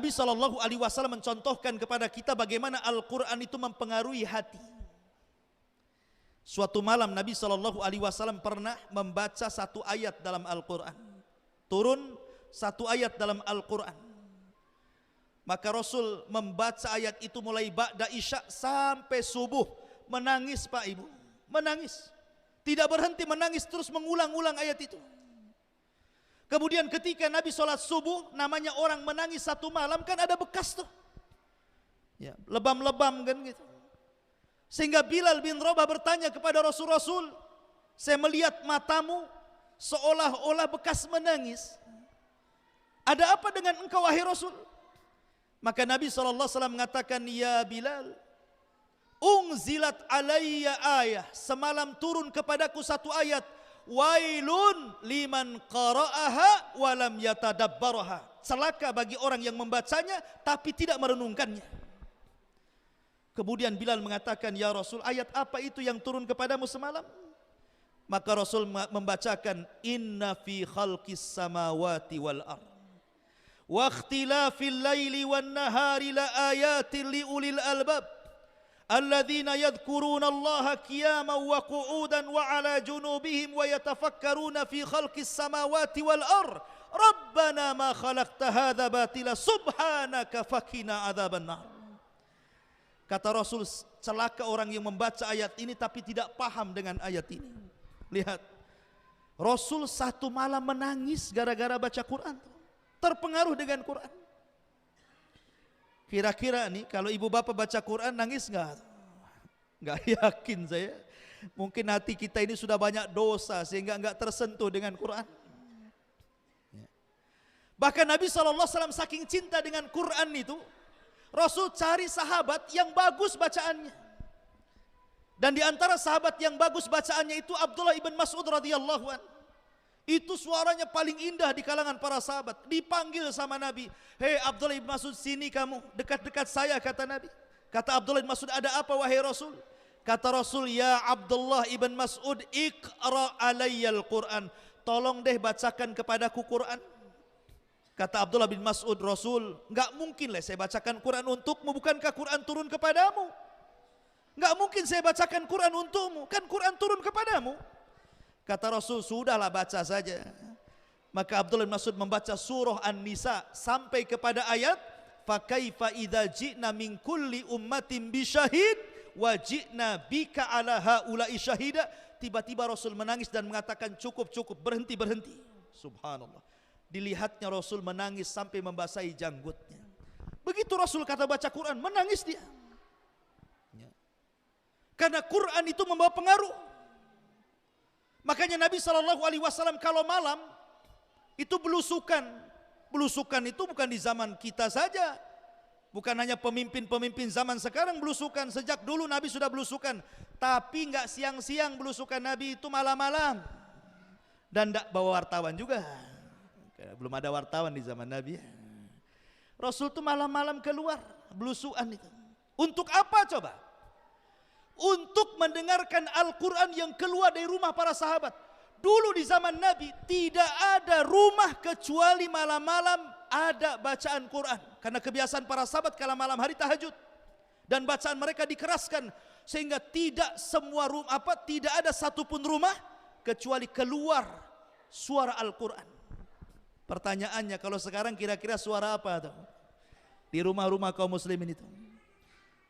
SAW mencontohkan kepada kita bagaimana Al-Quran itu mempengaruhi hati. Suatu malam Nabi SAW pernah membaca satu ayat dalam Al-Quran. Turun satu ayat dalam Al-Quran. Maka Rasul membaca ayat itu mulai ba'da isya sampai subuh. Menangis Pak Ibu, menangis. Tidak berhenti menangis, terus mengulang-ulang ayat itu. Kemudian ketika Nabi sholat subuh, namanya orang menangis satu malam kan ada bekas tuh, ya, lebam-lebam kan gitu. Sehingga Bilal bin Rabah bertanya kepada Rasul, saya melihat matamu seolah-olah bekas menangis. Ada apa dengan engkau wahai Rasul? Maka Nabi SAW mengatakan, ya Bilal, unzilat alayya ayah, semalam turun kepadaku satu ayat. Wailun liman qara'aha walam yatadabbaraha. Celaka bagi orang yang membacanya tapi tidak merenungkannya. Kemudian Bilal mengatakan, ya Rasul, ayat apa itu yang turun kepadamu semalam? Maka Rasul membacakan, inna fi khalqis samawati wal ard wa ikhtilafil laili wan nahari la ayatin li ulil albab alladzina yadhkuruna Allaha qiyaman wa qu'udan wa 'ala junubihim wa yatafakkaruna fi khalqis samawati wal ard rabbana ma khalaqta hadza batila subhanaka faqina adzabannar. Kata Rasul, celaka orang yang membaca ayat ini tapi tidak paham dengan ayat ini. Lihat, Rasul satu malam menangis gara-gara baca Quran, terpengaruh dengan Quran. Kira-kira nih kalau ibu bapak baca Quran nangis nggak? Nggak yakin saya. Mungkin hati kita ini sudah banyak dosa sehingga nggak tersentuh dengan Quran. Bahkan Nabi SAW saking cinta dengan Quran itu, Rasul cari sahabat yang bagus bacaannya. Dan di antara sahabat yang bagus bacaannya itu Abdullah ibn Mas'ud radhiyallahu anhu. Itu suaranya paling indah di kalangan para sahabat. Dipanggil sama Nabi, hei Abdullah ibn Mas'ud, sini kamu, dekat-dekat saya, kata Nabi. Kata Abdullah ibn Mas'ud, ada apa wahai Rasul? Kata Rasul, ya Abdullah ibn Mas'ud, iqra alayyal Quran, tolong deh bacakan kepadaku Quran. Kata Abdullah bin Mas'ud, Rasul, enggak mungkin lah saya bacakan Quran untukmu, bukankah Quran turun kepadamu? Enggak mungkin saya bacakan Quran untukmu, kan Quran turun kepadamu. Kata Rasul, sudahlah baca saja. Maka Abdullah bin Mas'ud membaca surah An-Nisa sampai kepada ayat fakaifa idza ji'na min kulli ummatin bisyahid wa ji'na bika ala haula'i syahida. Tiba-tiba Rasul menangis dan mengatakan, cukup, berhenti. Subhanallah. Dilihatnya Rasul menangis sampai membasahi janggutnya. Begitu Rasul kata baca Quran, menangis dia. Karena Quran itu membawa pengaruh. Makanya Nabi SAW kalau malam itu belusukan. Belusukan itu bukan di zaman kita saja. Bukan hanya pemimpin-pemimpin zaman sekarang belusukan. Sejak dulu Nabi sudah belusukan. Tapi enggak siang-siang belusukan Nabi, itu malam-malam. Dan enggak bawa wartawan juga. Belum ada wartawan di zaman Nabi. Rasul itu malam-malam keluar belusukan itu. Untuk apa coba? Untuk mendengarkan Al-Quran yang keluar dari rumah para sahabat. Dulu di zaman Nabi tidak ada rumah kecuali malam-malam ada bacaan Quran. Karena kebiasaan para sahabat kalau malam hari tahajud. Dan bacaan mereka dikeraskan sehingga tidak semua rumah tidak ada satupun rumah kecuali keluar suara Al-Quran. Pertanyaannya, kalau sekarang kira-kira suara apa tuh di rumah-rumah kaum muslimin itu?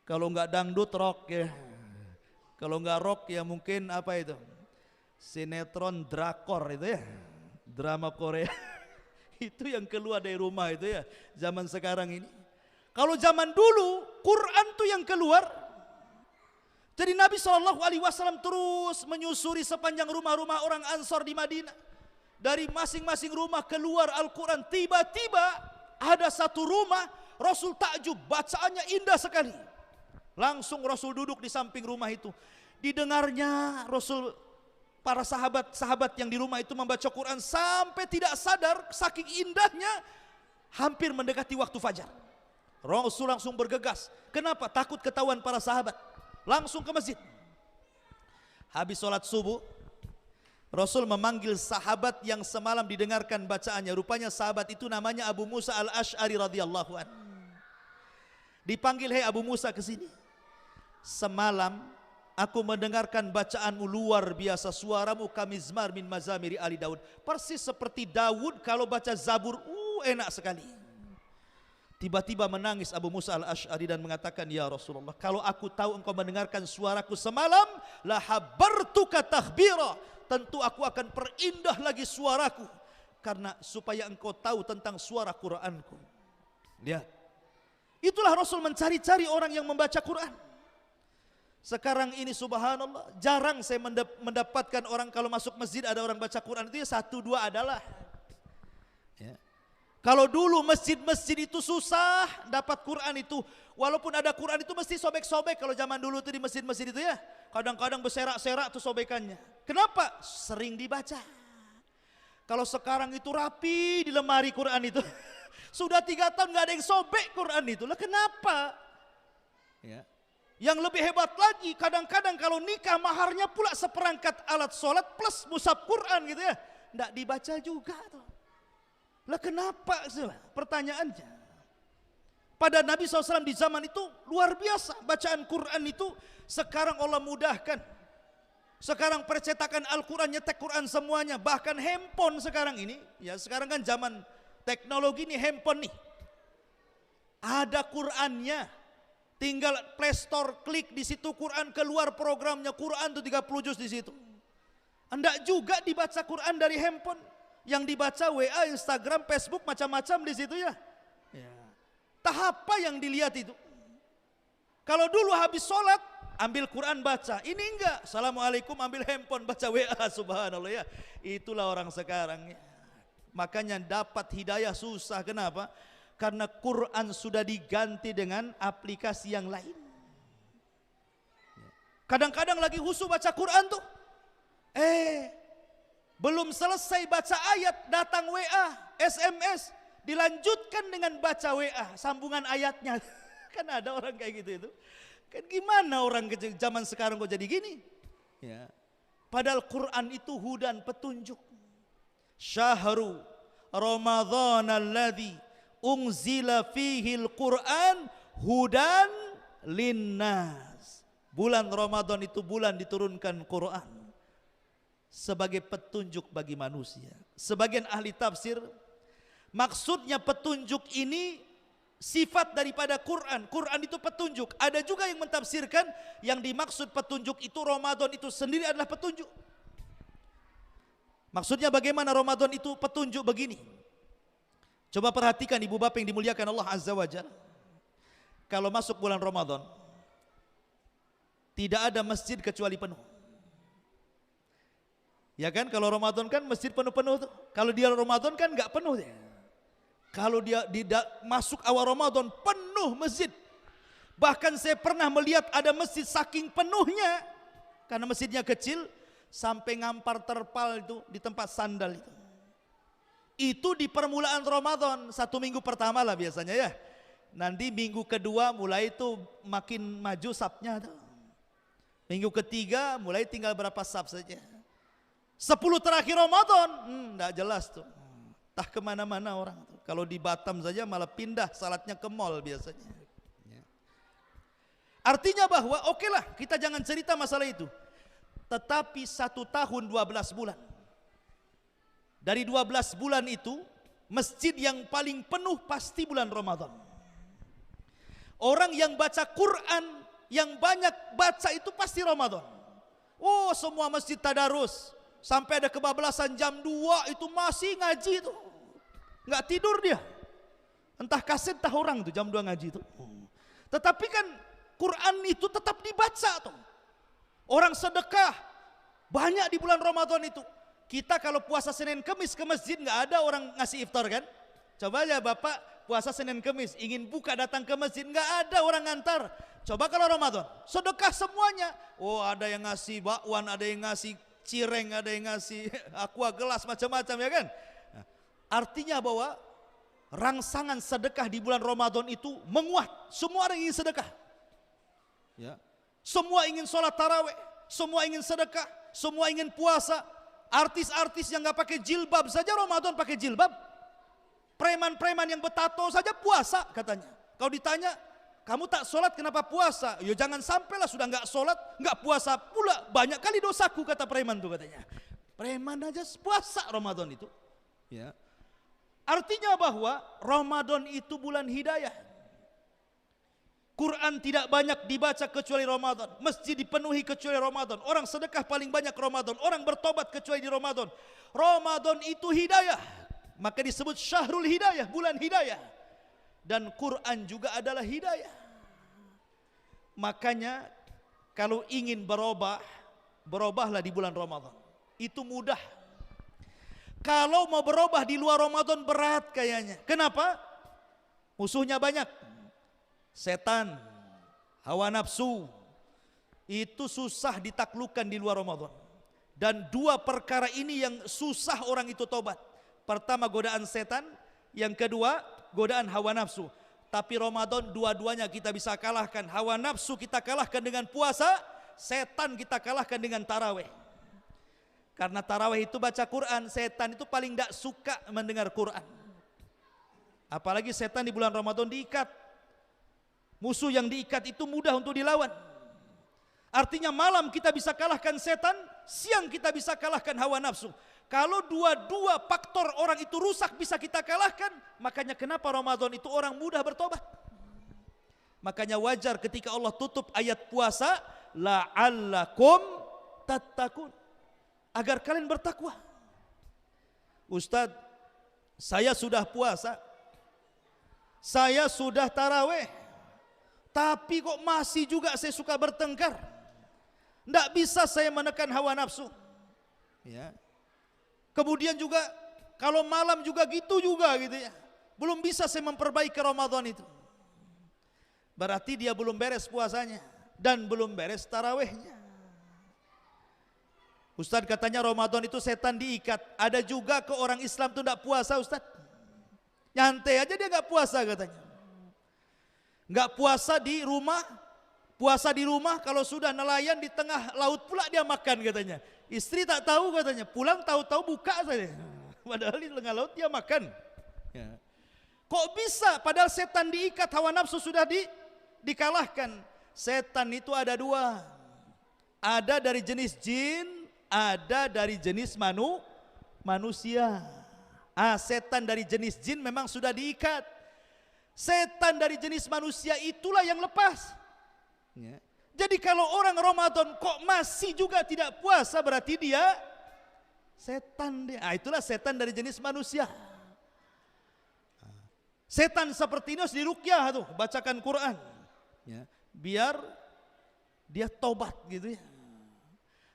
Kalau enggak dangdut, rock ya. Kalau enggak rock ya mungkin apa itu? Sinetron drakor itu ya. Drama Korea. Itu yang keluar dari rumah itu ya, zaman sekarang ini. Kalau zaman dulu Quran tuh yang keluar. Jadi Nabi SAW terus menyusuri sepanjang rumah-rumah orang Ansor di Madinah. Dari masing-masing rumah keluar Al-Quran. Tiba-tiba ada satu rumah, Rasul takjub, bacaannya indah sekali. Langsung Rasul duduk di samping rumah itu. Didengarnya Rasul, para sahabat-sahabat yang di rumah itu membaca Quran sampai tidak sadar saking indahnya, hampir mendekati waktu fajar. Rasul langsung bergegas. Kenapa? Takut ketahuan para sahabat. Langsung ke masjid. Habis sholat subuh, Rasul memanggil sahabat yang semalam didengarkan bacaannya. Rupanya sahabat itu namanya Abu Musa al-Ash'ari radhiyallahu anhu. Dipanggil, "Hei Abu Musa, ke sini. Semalam aku mendengarkan bacaanmu luar biasa, suaramu kamizmar min mazamiri Ali Daud. Persis seperti Daud kalau baca Zabur, enak sekali." Tiba-tiba menangis Abu Musa al-Ash'ari dan mengatakan, "Ya Rasulullah, kalau aku tahu engkau mendengarkan suaraku semalam, la habartuka takhbira. Tentu aku akan perindah lagi suaraku, karena supaya engkau tahu tentang suara Qur'anku." Lihat, itulah Rasul mencari-cari orang yang membaca Quran. Sekarang ini subhanallah, jarang saya mendapatkan orang kalau masuk masjid ada orang baca Quran, itu ya satu dua adalah. Ya. Kalau dulu masjid-masjid itu susah dapat Quran itu. Walaupun ada Quran itu mesti sobek-sobek kalau zaman dulu itu di masjid-masjid itu ya. Kadang-kadang berserak-serak tuh sobekannya. Kenapa? Sering dibaca. Kalau sekarang itu rapi di lemari Quran itu. Sudah 3 tahun gak ada yang sobek Quran itu. Lah kenapa? Ya. Yang lebih hebat lagi, kadang-kadang kalau nikah maharnya pula seperangkat alat sholat plus mushaf Quran gitu ya. Nggak dibaca juga tuh. Lah kenapa? Pertanyaannya. Pada Nabi SAW di zaman itu luar biasa bacaan Quran itu. Sekarang Allah mudahkan. Sekarang percetakan Al-Quran, nyetek Quran semuanya. Bahkan handphone sekarang ini. Ya sekarang kan zaman teknologi nih, handphone nih. Ada Qurannya. Tinggal Play Store, klik di situ Quran, keluar programnya Quran tuh 30 juz di situ. Hendak juga dibaca Quran dari handphone. Yang dibaca WA, Instagram, Facebook, macam-macam di situ ya. Tahap apa yang dilihat itu? Kalau dulu habis sholat, ambil Quran baca. Ini enggak. Assalamualaikum, ambil handphone baca WA, subhanallah ya. Itulah orang sekarang ya. Makanya dapat hidayah susah. Kenapa? Karena Quran sudah diganti dengan aplikasi yang lain. Kadang-kadang lagi husu baca Quran tuh. Belum selesai baca ayat, datang WA, SMS, dilanjutkan dengan baca WA, sambungan ayatnya. Kan ada orang kayak gitu itu. Kan gimana orang zaman sekarang kok jadi gini? Ya. Padahal Quran itu hudan, petunjuk. Syahru Ramadhan alladzi unzila fihil Quran hudan linnas. Bulan Ramadan itu bulan diturunkan Quran sebagai petunjuk bagi manusia. Sebagian ahli tafsir maksudnya petunjuk ini sifat daripada Quran. Quran itu petunjuk. Ada juga yang mentafsirkan yang dimaksud petunjuk itu Ramadan itu sendiri adalah petunjuk. Maksudnya bagaimana Ramadan itu petunjuk begini? Coba perhatikan ibu bapak yang dimuliakan Allah Azza wa Jalla. Kalau masuk bulan Ramadan, tidak ada masjid kecuali penuh. Ya kan, kalau Ramadan kan masjid penuh-penuh tuh. Kalau dia Ramadan kan nggak penuh ya. Kalau dia masuk awal Ramadan penuh masjid. Bahkan saya pernah melihat ada masjid saking penuhnya, karena masjidnya kecil, sampai ngampar terpal itu di tempat sandal itu. Itu di permulaan Ramadan, 1 minggu pertama lah biasanya ya. Nanti minggu kedua mulai itu makin maju sapnya tuh. Minggu ketiga mulai tinggal berapa sap saja. 10 terakhir Ramadan, enggak jelas tuh. Entah kemana-mana orang tuh. Kalau di Batam saja malah pindah salatnya ke mall biasanya. Artinya bahwa okelah kita jangan cerita masalah itu. Tetapi 1 tahun 12 bulan. Dari 12 bulan itu, masjid yang paling penuh pasti bulan Ramadan. Orang yang baca Quran, yang banyak baca itu pasti Ramadan. Oh, semua masjid tadarus. Sampai ada kebablasan jam 2 itu masih ngaji itu. Nggak tidur dia. Entah kaset, entah orang tuh jam 2 ngaji itu. Tetapi kan Quran itu tetap dibaca tuh. Orang sedekah banyak di bulan Ramadan itu. Kita kalau puasa Senin Kemis ke masjid nggak ada orang ngasih iftar kan? Coba aja Bapak puasa Senin Kemis ingin buka datang ke masjid nggak ada orang ngantar. Coba kalau Ramadan sedekah semuanya. Oh, ada yang ngasih bakwan, ada yang ngasih cireng, ada yang ngasih aqua gelas macam-macam ya kan? Nah, artinya bahwa rangsangan sedekah di bulan Ramadan itu menguat. Semua orang ingin sedekah. Ya. Semua ingin sholat tarawih, semua ingin sedekah, semua ingin puasa. Artis-artis yang nggak pakai jilbab saja Ramadan pakai jilbab. Preman-preman yang bertato saja puasa katanya. Kalau ditanya, kamu tak sholat kenapa puasa? Ya jangan sampailah sudah nggak sholat, nggak puasa pula. Banyak kali dosaku kata preman tuh katanya. Preman aja puasa Ramadan itu. Ya. Artinya bahwa Ramadan itu bulan hidayah. Quran tidak banyak dibaca kecuali Ramadan. Masjid dipenuhi kecuali Ramadan. Orang sedekah paling banyak Ramadan. Orang bertobat kecuali di Ramadan. Ramadan itu hidayah. Maka disebut syahrul hidayah, bulan hidayah. Dan Quran juga adalah hidayah. Makanya kalau ingin berubah, berubahlah di bulan Ramadan. Itu mudah. Kalau mau berubah di luar Ramadan berat kayaknya. Kenapa? Musuhnya banyak. Setan, hawa nafsu, itu susah ditaklukkan di luar Ramadan. Dan 2 perkara ini yang susah orang itu tobat. Pertama godaan setan, yang kedua godaan hawa nafsu. Tapi Ramadan dua-duanya kita bisa kalahkan. Hawa nafsu kita kalahkan dengan puasa, setan kita kalahkan dengan tarawih. Karena tarawih itu baca Quran, setan itu paling tidak suka mendengar Quran. Apalagi setan di bulan Ramadan diikat. Musuh yang diikat itu mudah untuk dilawan. Artinya malam kita bisa kalahkan setan, siang kita bisa kalahkan hawa nafsu. Kalau dua-dua faktor orang itu rusak bisa kita kalahkan, makanya kenapa Ramadan itu orang mudah bertobat. Makanya wajar ketika Allah tutup ayat puasa, la'allakum tattaqun, agar kalian bertakwa. Ustadz, saya sudah puasa, saya sudah taraweh, tapi kok masih juga saya suka bertengkar. Tidak bisa saya menekan hawa nafsu. Ya. Kemudian juga kalau malam juga gitu ya. Belum bisa saya memperbaiki Ramadan itu. Berarti dia belum beres puasanya dan belum beres tarawehnya. Ustadz katanya Ramadan itu setan diikat. Ada juga ke orang Islam itu tidak puasa Ustadz. Nyantai aja dia nggak puasa katanya. Nggak puasa di rumah, puasa di rumah kalau sudah nelayan di tengah laut pula dia makan katanya. Istri tak tahu katanya, pulang tahu-tahu buka saja. Padahal di tengah laut dia makan. Ya. Kok bisa? Padahal setan diikat, hawa nafsu sudah dikalahkan. Setan itu ada 2. Ada dari jenis jin, ada dari jenis manusia. Setan dari jenis jin memang sudah diikat. Setan dari jenis manusia itulah yang lepas. Ya. Jadi kalau orang Ramadan kok masih juga tidak puasa berarti dia setan dia. Itulah setan dari jenis manusia. Setan seperti ini harus diruqyah tuh, bacakan Quran. Ya. Biar dia tobat gitu ya.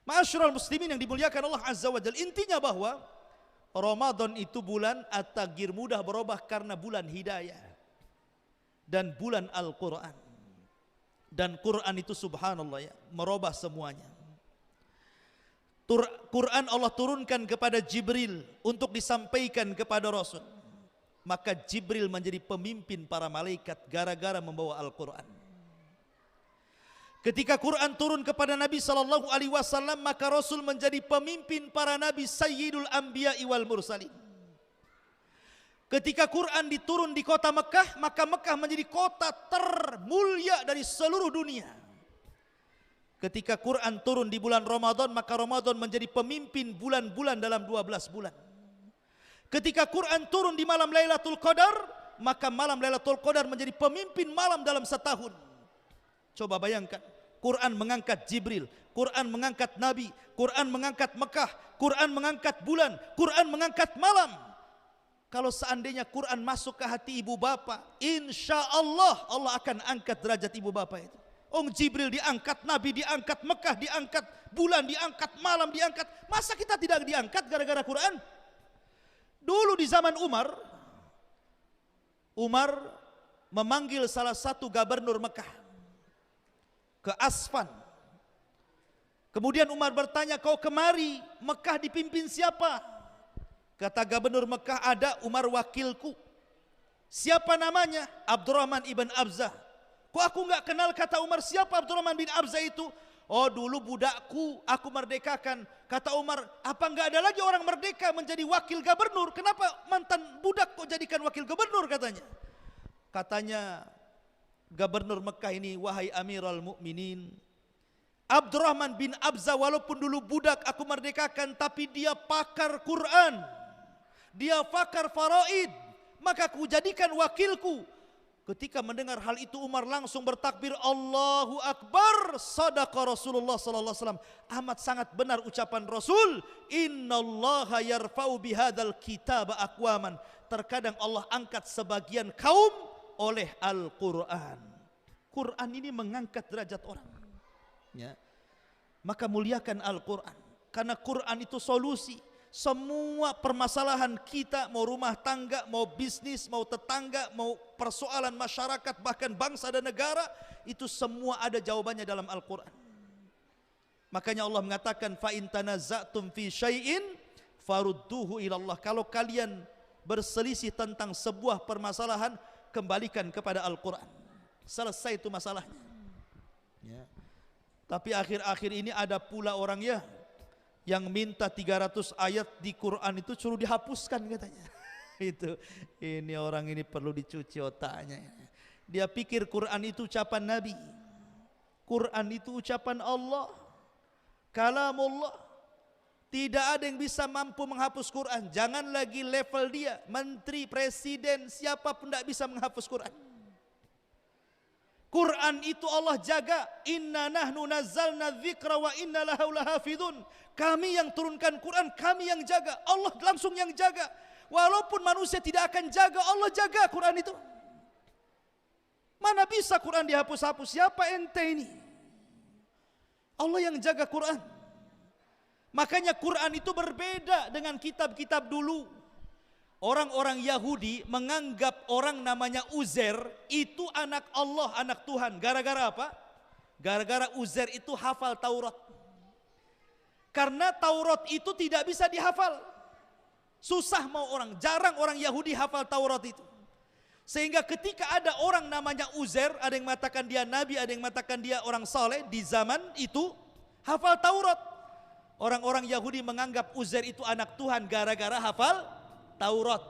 Ma'asyiral muslimin yang dimuliakan Allah Azza wa Jalla. Intinya bahwa Ramadan itu bulan at-taghyir, mudah berubah karena bulan hidayah. Dan bulan Al-Quran. Dan Quran itu subhanallah ya, merubah semuanya. Quran Allah turunkan kepada Jibril untuk disampaikan kepada Rasul. Maka Jibril menjadi pemimpin para malaikat gara-gara membawa Al-Quran. Ketika Quran turun kepada Nabi SAW, maka Rasul menjadi pemimpin para Nabi, Sayyidul Anbiya wal Mursalin. Ketika Quran diturun di kota Mekah, maka Mekah menjadi kota termulia dari seluruh dunia. Ketika Quran turun di bulan Ramadan, maka Ramadan menjadi pemimpin bulan-bulan dalam 12 bulan. Ketika Quran turun di malam Lailatul Qadar, maka malam Lailatul Qadar menjadi pemimpin malam dalam setahun. Coba bayangkan, Quran mengangkat Jibril, Quran mengangkat Nabi, Quran mengangkat Mekah, Quran mengangkat bulan, Quran mengangkat malam. Kalau seandainya Quran masuk ke hati ibu bapak, insya Allah Allah akan angkat derajat ibu bapak itu. Jibril diangkat, Nabi diangkat, Mekah diangkat, bulan diangkat, malam diangkat. Masa kita tidak diangkat gara-gara Quran? Dulu di zaman Umar memanggil salah satu gubernur Mekah ke Asfan. Kemudian Umar bertanya, kau kemari, Mekah dipimpin siapa? Kata gubernur Mekah, ada Umar wakilku. Siapa namanya? Abdurrahman ibn Abzah. Kok aku enggak kenal? Kata Umar, siapa Abdurrahman bin Abzah itu? Oh, dulu budakku, aku merdekakan. Kata Umar, apa enggak ada lagi orang merdeka menjadi wakil gubernur? Kenapa mantan budak kok jadikan wakil gubernur katanya? Katanya gubernur Mekah ini, wahai Amirul Mukminin, Abdurrahman bin Abzah walaupun dulu budak aku merdekakan, tapi dia pakar Quran, dia pakar faraid, maka aku jadikan wakilku. Ketika mendengar hal itu, Umar langsung bertakbir, Allahu Akbar, sadaqa Rasulullah sallallahu alaihi wasallam. Amat sangat benar ucapan Rasul, innallaha yarfa'u bihadzal kitab aqwaman. Terkadang Allah angkat sebagian kaum oleh Al-Qur'an. Quran ini mengangkat derajat orang. Ya. Maka muliakan Al-Quran, karena Quran itu solusi semua permasalahan kita, mau rumah tangga, mau bisnis, mau tetangga, mau persoalan masyarakat, bahkan bangsa dan negara, itu semua ada jawabannya dalam Al-Quran. Makanya Allah mengatakan, fa in tanaza'tum fi syai'in farudduhu ilallah. Kalau kalian berselisih tentang sebuah permasalahan, kembalikan kepada Al-Quran. Selesai itu masalahnya. Ya. Tapi akhir-akhir ini ada pula orangnya yang minta 300 ayat di Quran itu suruh dihapuskan katanya. Ini orang ini perlu dicuci otaknya. Dia pikir Quran itu ucapan Nabi, Quran itu ucapan Allah, kalamullah. Tidak ada yang bisa mampu menghapus Quran. Jangan lagi level dia, menteri, presiden, siapa pun tidak bisa menghapus Quran. Quran itu Allah jaga. Inna nahnu nazzalna dzikra wa inna lahu lahafidun. Kami yang turunkan Quran, kami yang jaga. Allah langsung yang jaga. Walaupun manusia tidak akan jaga, Allah jaga Quran itu. Mana bisa Quran dihapus-hapus? Siapa ente ini? Allah yang jaga Quran. Makanya Quran itu berbeda dengan kitab-kitab dulu. Orang-orang Yahudi menganggap orang namanya Uzair itu anak Allah, anak Tuhan. Gara-gara apa? Gara-gara Uzair itu hafal Taurat. Karena Taurat itu tidak bisa dihafal. Susah mau orang, jarang orang Yahudi hafal Taurat itu. Sehingga ketika ada orang namanya Uzair, ada yang mengatakan dia nabi, ada yang mengatakan dia orang saleh di zaman itu, hafal Taurat. Orang-orang Yahudi menganggap Uzair itu anak Tuhan gara-gara hafal Taurat.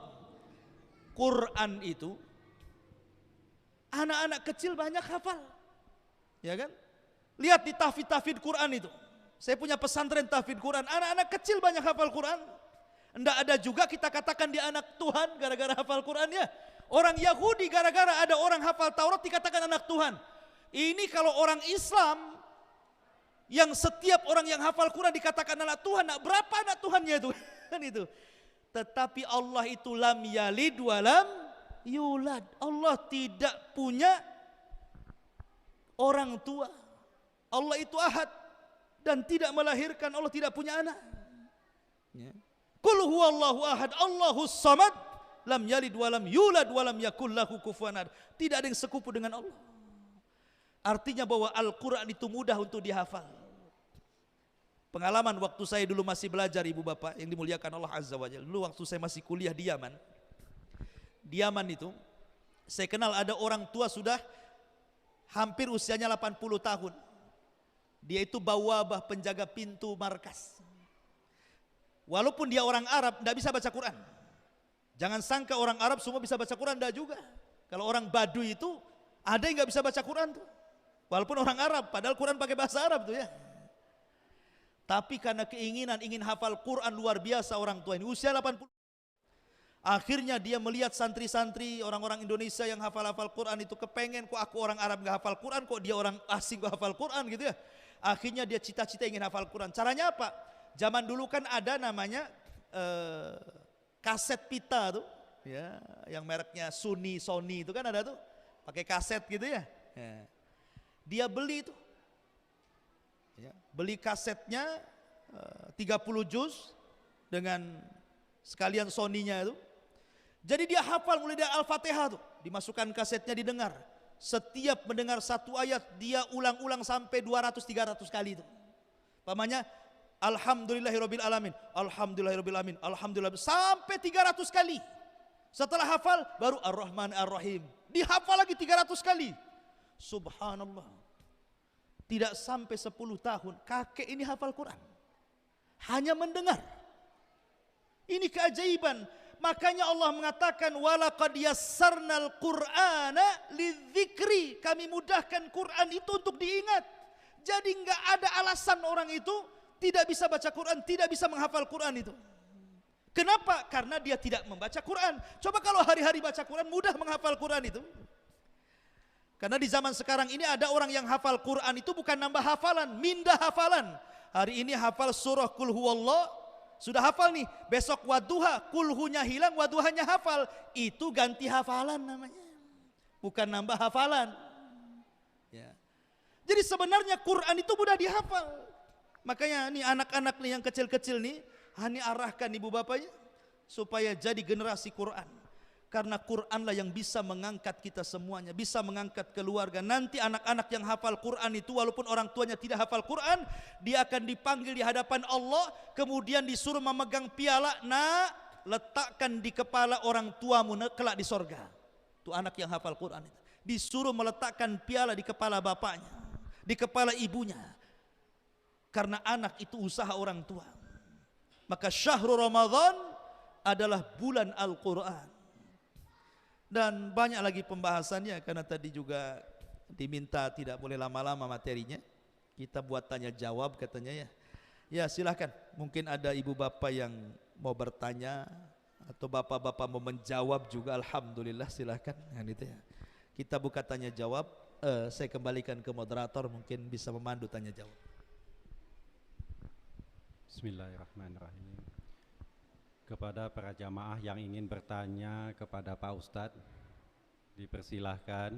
Quran itu anak-anak kecil banyak hafal. Ya kan? Lihat di tahfidz Quran itu. Saya punya pesantren tahfidz Quran, anak-anak kecil banyak hafal Quran. Enggak ada juga kita katakan dia anak Tuhan gara-gara hafal Quran ya. Orang Yahudi gara-gara ada orang hafal Taurat dikatakan anak Tuhan. Ini kalau orang Islam yang setiap orang yang hafal Quran dikatakan anak Tuhan, berapa anak Tuhannya itu? Kan itu. Tetapi Allah itu lam yalid walam yulad. Allah tidak punya orang tua. Allah itu ahad dan tidak melahirkan. Allah tidak punya anak. Ya. Qul huwallahu ahad, Allahus samad, lam yalid walam yulad walam yakul lahu kufuwan ahad. Tidak ada yang sekufu dengan Allah. Artinya bahwa Al-Quran itu mudah untuk dihafal. Pengalaman waktu saya dulu masih belajar ibu bapak yang dimuliakan Allah Azza wa Jalla. Dulu waktu saya masih kuliah di Yaman. Di Yaman itu saya kenal ada orang tua sudah hampir usianya 80 tahun. Dia itu bawabah, penjaga pintu markas. Walaupun dia orang Arab tidak bisa baca Quran. Jangan sangka orang Arab semua bisa baca Quran, tidak juga. Kalau orang Baduy itu ada yang nggak bisa baca Quran tuh. Walaupun orang Arab, padahal Quran pakai bahasa Arab tuh ya. Tapi karena keinginan ingin hafal Quran luar biasa orang tua ini, usia 80. Akhirnya dia melihat santri-santri orang-orang Indonesia yang hafal-hafal Quran itu, kepengen kok aku orang Arab gak hafal Quran, kok dia orang asing gak hafal Quran gitu ya. Akhirnya dia cita-cita ingin hafal Quran. Caranya apa? Zaman dulu kan ada namanya kaset pita tuh, ya, yang mereknya Sony itu kan ada tuh, pakai kaset gitu ya. Dia beli itu, ya, beli kasetnya 30 juz dengan sekalian Sony-nya itu. Jadi dia hafal mulai dari Al-Fatihah tuh, dimasukkan kasetnya didengar. Setiap mendengar satu ayat dia ulang-ulang sampai 200-300 kali itu. Pamannya Alhamdulillahirabbil alamin, Alhamdulillahirabbil alamin, Alhamdulillah sampai 300 kali. Setelah hafal baru Ar-Rahman Ar-Rahim. Dihafal lagi 300 kali. Subhanallah. Tidak sampai 10 tahun kakek ini hafal Quran. Hanya mendengar. Ini keajaiban. Makanya Allah mengatakan walaqad yassarnal Qur'ana lidzikri. Kami mudahkan Quran itu untuk diingat. Jadi enggak ada alasan orang itu tidak bisa baca Quran, tidak bisa menghafal Quran itu. Kenapa? Karena dia tidak membaca Quran. Coba kalau hari-hari baca Quran, mudah menghafal Quran itu. Karena di zaman sekarang ini ada orang yang hafal Quran itu bukan nambah hafalan, mindah hafalan. Hari ini hafal surah Qul Huwallah, sudah hafal nih. Besok wadduha, kulhunya hilang, wadduhanya hafal. Itu ganti hafalan namanya, bukan nambah hafalan. Ya. Jadi sebenarnya Quran itu mudah dihafal. Makanya nih anak-anak nih yang kecil-kecil nih, Hani arahkan ibu bapaknya supaya jadi generasi Quran. Karena Quranlah yang bisa mengangkat kita semuanya, bisa mengangkat keluarga. Nanti anak-anak yang hafal Quran itu walaupun orang tuanya tidak hafal Quran, dia akan dipanggil di hadapan Allah, kemudian disuruh memegang piala, nak, letakkan di kepala orang tuamu kelak di sorga. Itu anak yang hafal Quran itu. Disuruh meletakkan piala di kepala bapaknya, di kepala ibunya. Karena anak itu usaha orang tua. Maka syahrul Ramadan adalah bulan Al-Quran. Dan banyak lagi pembahasannya, karena tadi juga diminta tidak boleh lama-lama materinya. Kita buat tanya jawab katanya ya. Ya silahkan, mungkin ada ibu bapak yang mau bertanya atau bapak-bapak mau menjawab juga, alhamdulillah silahkan. Nah, gitu ya. Kita buka tanya jawab. Saya kembalikan ke moderator, mungkin bisa memandu tanya jawab. Bismillahirrahmanirrahim. Kepada para jamaah yang ingin bertanya kepada Pak Ustadz, dipersilahkan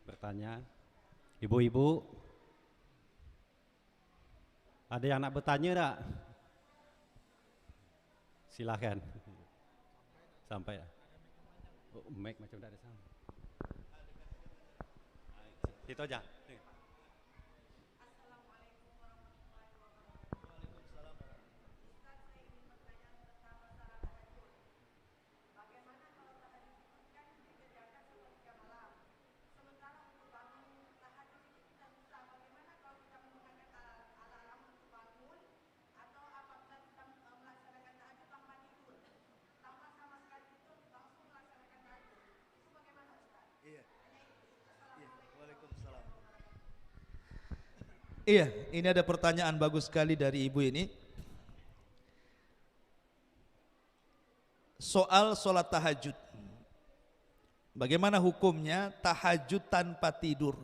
bertanya. Ibu-ibu, ada yang nak bertanya tak? Silahkan. Sampai ya. Oh, mic macam tak ada sound. Situ aja. Iya, ini ada pertanyaan bagus sekali dari ibu ini. Soal sholat tahajud. Bagaimana hukumnya tahajud tanpa tidur?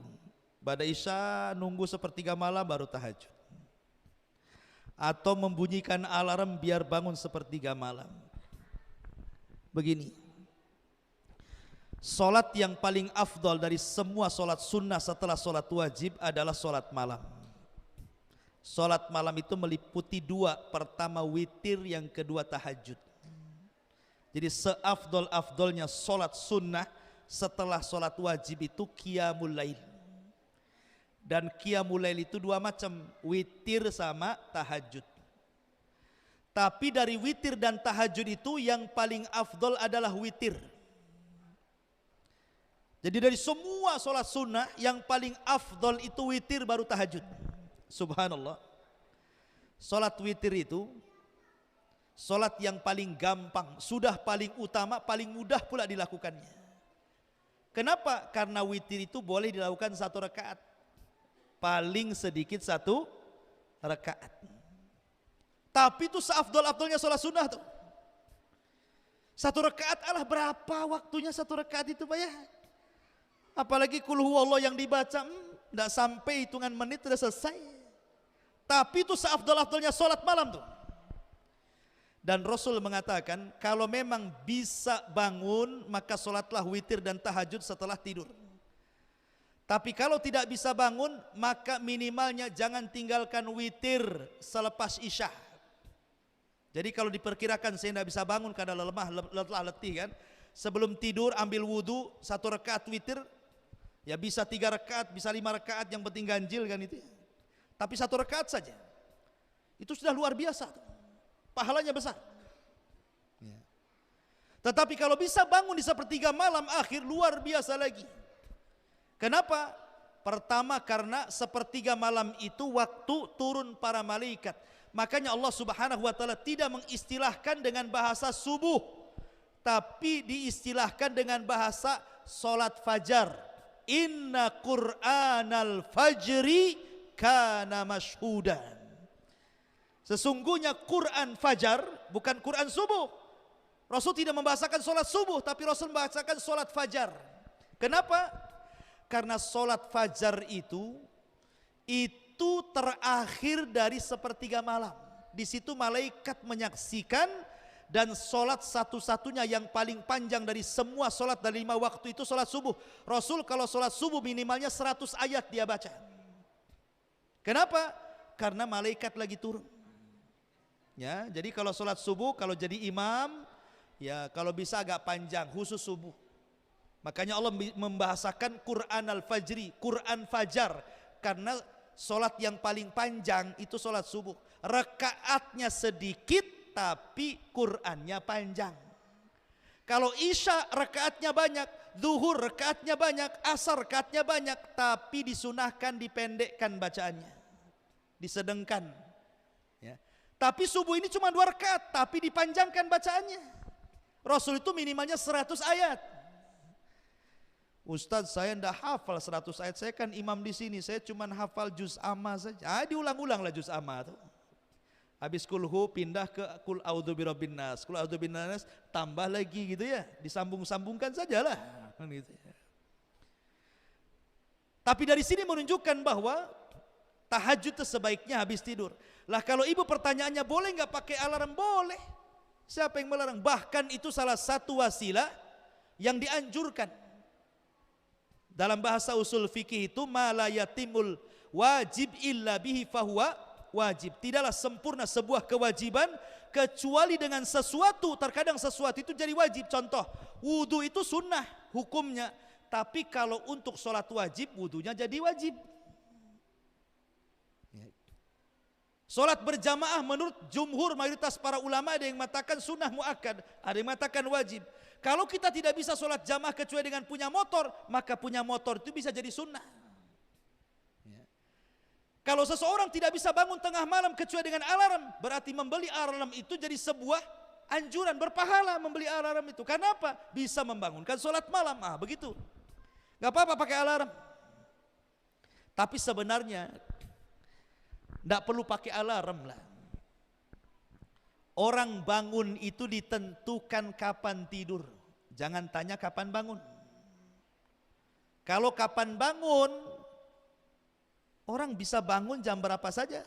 Pada Isya nunggu sepertiga malam baru tahajud. Atau membunyikan alarm biar bangun sepertiga malam. Begini. Sholat yang paling afdol dari semua sholat sunnah setelah sholat wajib adalah sholat malam. Sholat malam itu meliputi dua, pertama witir, yang kedua tahajud. Jadi seafdol-afdolnya sholat sunnah setelah sholat wajib itu qiyamul lail. Dan qiyamul lail itu dua macam, witir sama tahajud. Tapi dari witir dan tahajud itu yang paling afdol adalah witir. Jadi dari semua sholat sunnah yang paling afdol itu witir baru tahajud. Subhanallah. Salat witir itu salat yang paling gampang, sudah paling utama, paling mudah pula dilakukannya. Kenapa? Karena witir itu boleh dilakukan 1 rakaat. Paling sedikit 1 rakaat. Tapi itu seafdol-afdolnya sholat sunnah tuh. 1 rakaat, alah berapa waktunya 1 rakaat itu Pak ya? Apalagi kul huwallah yang dibaca, tidak sampai hitungan menit sudah selesai. Tapi itu seafdol-afdolnya sholat malam tuh. Dan Rasul mengatakan kalau memang bisa bangun maka sholatlah witir dan tahajud setelah tidur. Tapi kalau tidak bisa bangun maka minimalnya jangan tinggalkan witir selepas isya. Jadi kalau diperkirakan saya tidak bisa bangun karena lelah letih kan, sebelum tidur ambil wudu 1 rakaat witir, ya bisa 3 rakaat, bisa 5 rakaat, yang penting ganjil kan itu. Tapi 1 rakaat saja, itu sudah luar biasa. Pahalanya besar. Ya. Tetapi kalau bisa bangun di sepertiga malam akhir, luar biasa lagi. Kenapa? Pertama karena sepertiga malam itu waktu turun para malaikat. Makanya Allah Subhanahu wa taala tidak mengistilahkan dengan bahasa subuh, tapi diistilahkan dengan bahasa salat fajar. Inna Qur'anal fajri kana mashhudan. Sesungguhnya Quran fajar bukan Quran subuh. Rasul tidak membahasakan solat subuh, tapi Rasul membahasakan solat fajar. Kenapa? Karena solat fajar itu terakhir dari sepertiga malam. Di situ malaikat menyaksikan, dan solat satu-satunya yang paling panjang dari semua solat dari 5 waktu itu solat subuh. Rasul kalau solat subuh minimalnya 100 ayat dia baca. Kenapa? Karena malaikat lagi turun. Ya, jadi kalau sholat subuh, kalau jadi imam, ya kalau bisa agak panjang, khusus subuh. Makanya Allah membahasakan Quran al-Fajri, Quran Fajar, karena sholat yang paling panjang itu sholat subuh. Rakaatnya sedikit, tapi Qurannya panjang. Kalau Isya rakaatnya banyak, Zuhur rakaatnya banyak, Asar rakaatnya banyak, tapi disunahkan dipendekkan bacaannya, disedengkan. Tapi subuh ini cuma 2 rakaat, tapi dipanjangkan bacaannya. Rasul itu minimalnya 100 ayat. Ustadz saya tidak hafal 100 ayat, saya kan imam di sini, saya cuma hafal juz amma saja. Diulang-ulanglah juz amma tuh. Habis kulhu pindah ke kul a'udzu birabbin nas, kul a'udzu bin nas, tambah lagi gitu ya, disambung-sambungkan sajalah gitu ya. Tapi dari sini menunjukkan bahwa tahajud itu sebaiknya habis tidur. Lah kalau ibu pertanyaannya boleh nggak pakai alarm? Boleh. Siapa yang melarang? Bahkan itu salah satu wasilah yang dianjurkan. Dalam bahasa usul fikih itu ma la yatimul wajib illa bihi fahuwa wajib. Tidaklah sempurna sebuah kewajiban kecuali dengan sesuatu. Terkadang sesuatu itu jadi wajib. Contoh, wudu itu sunnah hukumnya, tapi kalau untuk sholat wajib wudunya jadi wajib. Solat berjamaah menurut jumhur mayoritas para ulama ada yang mengatakan sunnah muakkad, ada yang mengatakan wajib. Kalau kita tidak bisa solat jamaah kecuali dengan punya motor, maka punya motor itu bisa jadi sunnah. Kalau seseorang tidak bisa bangun tengah malam kecuali dengan alarm, berarti membeli alarm itu jadi sebuah anjuran, berpahala membeli alarm itu. Karena apa? Bisa membangunkan solat malam. Begitu. Gak apa-apa pakai alarm. Tapi sebenarnya tidak perlu pakai alarm lah. Orang bangun itu ditentukan kapan tidur. Jangan tanya kapan bangun. Kalau kapan bangun, orang bisa bangun jam berapa saja.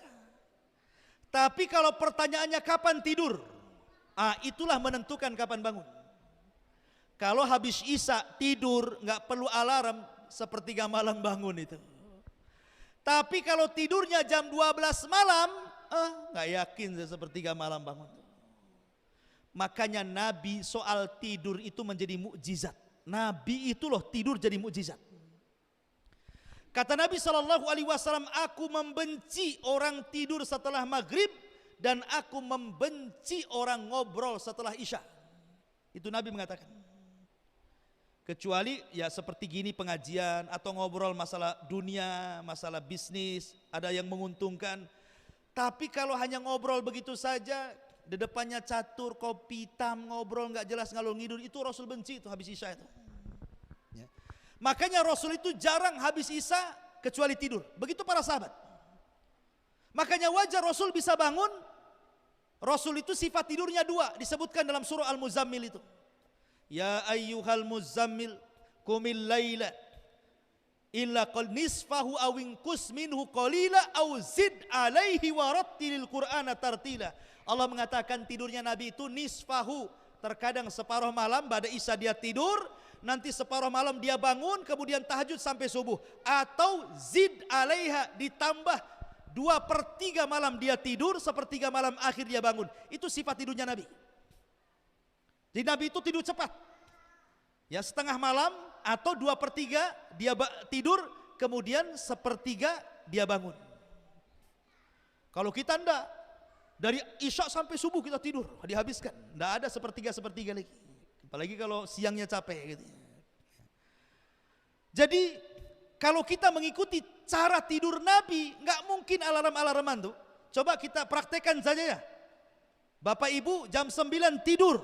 Tapi kalau pertanyaannya kapan tidur, itulah menentukan kapan bangun. Kalau habis Isya tidur nggak perlu alarm, sepertiga malam bangun itu. Tapi kalau tidurnya jam 12 malam, nggak yakin sepertiga malam bangun. Makanya Nabi soal tidur itu menjadi mukjizat. Nabi itu loh tidur jadi mukjizat. Kata Nabi SAW, aku membenci orang tidur setelah maghrib dan aku membenci orang ngobrol setelah Isya. Itu Nabi mengatakan. Kecuali ya seperti gini pengajian atau ngobrol masalah dunia, masalah bisnis, ada yang menguntungkan. Tapi kalau hanya ngobrol begitu saja, di depannya catur, kopi hitam, ngobrol nggak jelas ngalor ngidul, itu Rasul benci itu habis Isya itu. Ya. Makanya Rasul itu jarang habis Isya kecuali tidur. Begitu para sahabat. Makanya wajar Rasul bisa bangun. Rasul itu sifat tidurnya dua, disebutkan dalam surah Al-Muzammil itu. Ya ayyuhal muzammil qumil laila illa qal nisfahu aw inqus minhu qalila aw zid alaihi warattilil qur'ana tartila. Allah mengatakan tidurnya Nabi itu nisfahu, terkadang separuh malam pada Isya dia tidur, nanti separuh malam dia bangun, kemudian tahajud sampai subuh. Atau zid alaiha, ditambah 2/3 malam dia tidur, 1/3 malam akhir dia bangun. Itu sifat tidurnya Nabi. Jadi Nabi itu tidur cepat. Ya, setengah malam atau 2/3 dia tidur, kemudian 1/3 dia bangun. Kalau kita enggak, dari Isya sampai subuh kita tidur, dihabiskan. Enggak ada 1/3 lagi. Apalagi kalau siangnya capek gitu. Jadi kalau kita mengikuti cara tidur Nabi, nggak mungkin alarm-alarman tuh. Coba kita praktekkan saja ya. Bapak Ibu jam 9 tidur,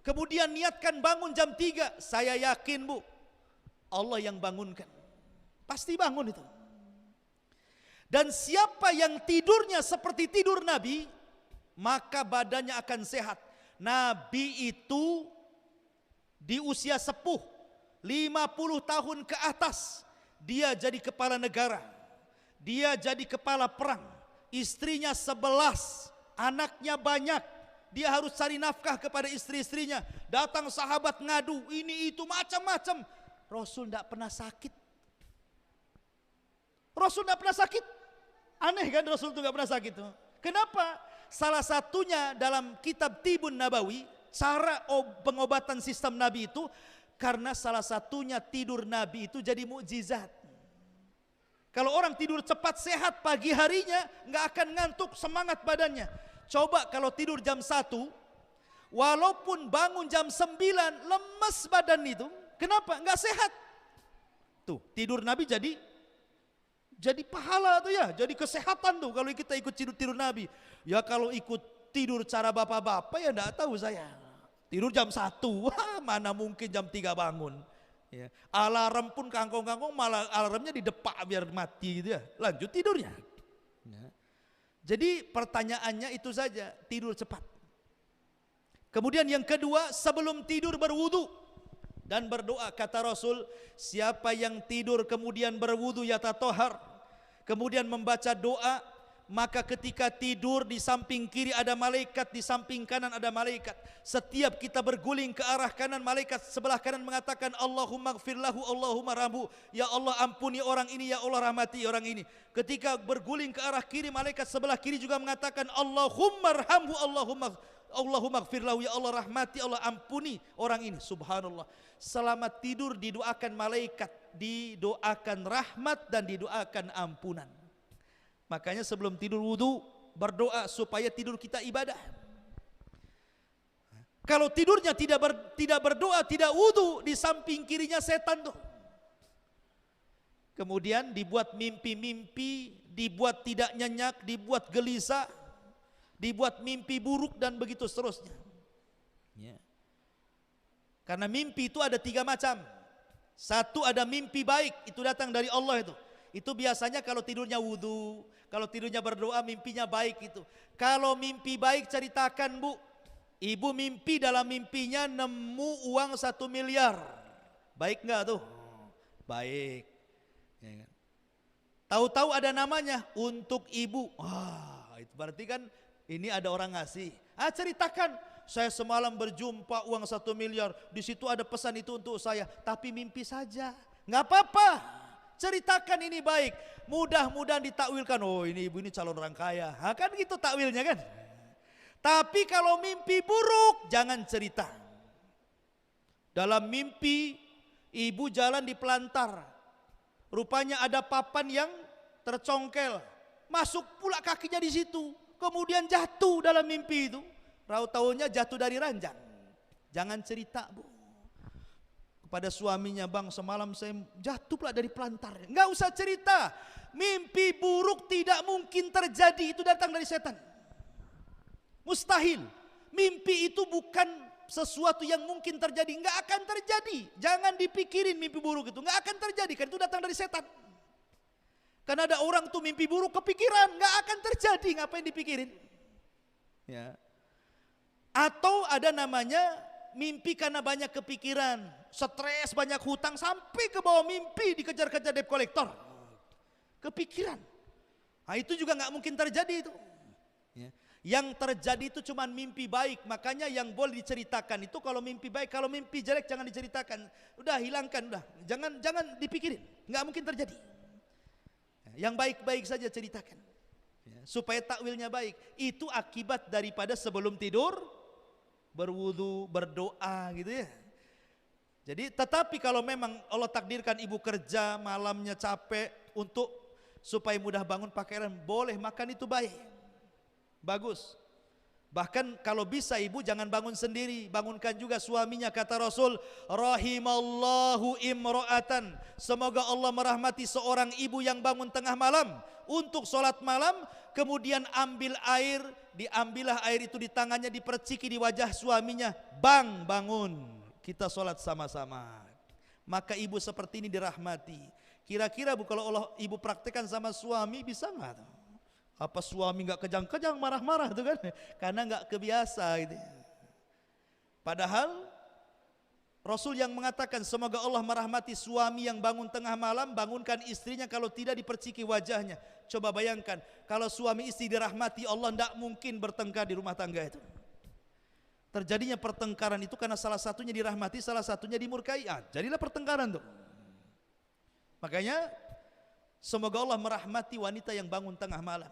kemudian niatkan bangun jam 3. Saya yakin Bu, Allah yang bangunkan. Pasti bangun itu. Dan siapa yang tidurnya seperti tidur Nabi, maka badannya akan sehat. Nabi itu di usia sepuh, 50 tahun ke atas, dia jadi kepala negara, dia jadi kepala perang, istrinya 11, anaknya banyak, dia harus cari nafkah kepada istri-istrinya. Datang sahabat ngadu, ini itu macam-macam. Rasul tidak pernah sakit. Rasul tidak pernah sakit. Aneh kan, Rasul itu tidak pernah sakit. Kenapa? Salah satunya dalam kitab Tibun Nabawi, cara pengobatan sistem Nabi itu, karena salah satunya tidur Nabi itu jadi mukjizat. Kalau orang tidur cepat sehat pagi harinya, nggak akan ngantuk, semangat badannya. Coba kalau tidur jam 1, walaupun bangun jam 9, lemes badan itu. Kenapa? Nggak sehat. Tuh, tidur Nabi jadi pahala tuh ya, jadi kesehatan tuh kalau kita ikut tidur Nabi. Ya kalau ikut tidur cara bapak-bapak ya nggak tahu saya. Tidur jam 1, wah mana mungkin jam 3 bangun. Ya. Alarm pun kangkong-kangkong, malah alarmnya didepak biar mati gitu ya. Lanjut tidurnya. Ya. Jadi pertanyaannya itu saja, tidur cepat. Kemudian yang kedua, sebelum tidur berwudu dan berdoa. Kata Rasul, siapa yang tidur kemudian berwudu yatatohar, kemudian membaca doa, maka ketika tidur di samping kiri ada malaikat, di samping kanan ada malaikat. Setiap kita berguling ke arah kanan, malaikat sebelah kanan mengatakan Allahumma gfir lahu, Allahumma rahmu. Ya Allah ampuni orang ini, ya Allah rahmati orang ini. Ketika berguling ke arah kiri, malaikat sebelah kiri juga mengatakan Allahumma rahmu, Allahumma gfir lahu, ya Allah rahmati, Allah ampuni orang ini. Subhanallah. Selamat tidur didoakan malaikat, didoakan rahmat dan didoakan ampunan. Makanya sebelum tidur wudu berdoa supaya tidur kita ibadah. Kalau tidurnya tidak berdoa, tidak wudu, di samping kirinya setan tuh. Kemudian dibuat mimpi-mimpi, dibuat tidak nyenyak, dibuat gelisah, dibuat mimpi buruk dan begitu seterusnya. Ya. Karena mimpi itu ada 3 macam. Satu ada mimpi baik, itu datang dari Allah itu. Itu biasanya kalau tidurnya wudu, kalau tidurnya berdoa, mimpinya baik itu. Kalau mimpi baik ceritakan Bu, ibu mimpi dalam mimpinya nemu uang 1 miliar. Baik enggak tuh? Baik. Ya kan? Tahu-tahu ada namanya untuk ibu. Wah, itu berarti kan ini ada orang ngasih. Ceritakan, saya semalam berjumpa uang 1 miliar. Di situ ada pesan itu untuk saya. Tapi mimpi saja, nggak apa-apa. Ceritakan ini baik. Mudah-mudahan ditakwilkan. Oh ini ibu ini calon orang kaya. Kan gitu takwilnya kan. Tapi kalau mimpi buruk jangan cerita. Dalam mimpi ibu jalan di pelantar. Rupanya ada papan yang tercongkel. Masuk pula kakinya di situ. Kemudian jatuh dalam mimpi itu. Tahu-tahunya jatuh dari ranjang. Jangan cerita Bu. Pada suaminya, bang semalam saya jatuh pula dari pelantar. Enggak usah cerita. Mimpi buruk tidak mungkin terjadi, itu datang dari setan. Mustahil. Mimpi itu bukan sesuatu yang mungkin terjadi, nggak akan terjadi. Jangan dipikirin mimpi buruk itu, nggak akan terjadi, kan itu datang dari setan. Karena ada orang tuh mimpi buruk kepikiran, nggak akan terjadi, ngapain dipikirin? Ya. Atau ada namanya mimpi karena banyak kepikiran, stres, banyak hutang, sampai ke bawah mimpi dikejar-kejar debt collector. Kepikiran. Nah, itu juga nggak mungkin terjadi itu. Ya. Yang terjadi itu cuma mimpi baik, makanya yang boleh diceritakan itu kalau mimpi baik, kalau mimpi jelek jangan diceritakan. Udah hilangkan, udah. Jangan dipikirin, nggak mungkin terjadi. Yang baik-baik saja ceritakan, ya, supaya takwilnya baik. Itu akibat daripada sebelum tidur berwudu, berdoa gitu ya. Jadi tetapi kalau memang Allah takdirkan ibu kerja malamnya capek, untuk supaya mudah bangun pakai alarm, boleh, makan itu baik, bagus. Bahkan kalau bisa ibu jangan bangun sendiri, bangunkan juga suaminya. Kata Rasul, rahimallahu imra'atan, semoga Allah merahmati seorang ibu yang bangun tengah malam untuk sholat malam, kemudian ambil air, diambillah air itu di tangannya, diperciki di wajah suaminya, bang bangun, kita sholat sama-sama. Maka ibu seperti ini dirahmati. Kira-kira bu, kalau Allah ibu praktekkan sama suami, bisa nggak? Apa suami nggak kejang-kejang marah-marah tuh kan? Karena nggak kebiasa gitu. Padahal Rasul yang mengatakan semoga Allah merahmati suami yang bangun tengah malam, bangunkan istrinya kalau tidak diperciki wajahnya. Coba bayangkan kalau suami istri dirahmati Allah, tidak mungkin bertengkar di rumah tangga itu. Terjadinya pertengkaran itu karena salah satunya dirahmati, salah satunya dimurkai. Jadilah pertengkaran tuh. Makanya semoga Allah merahmati wanita yang bangun tengah malam.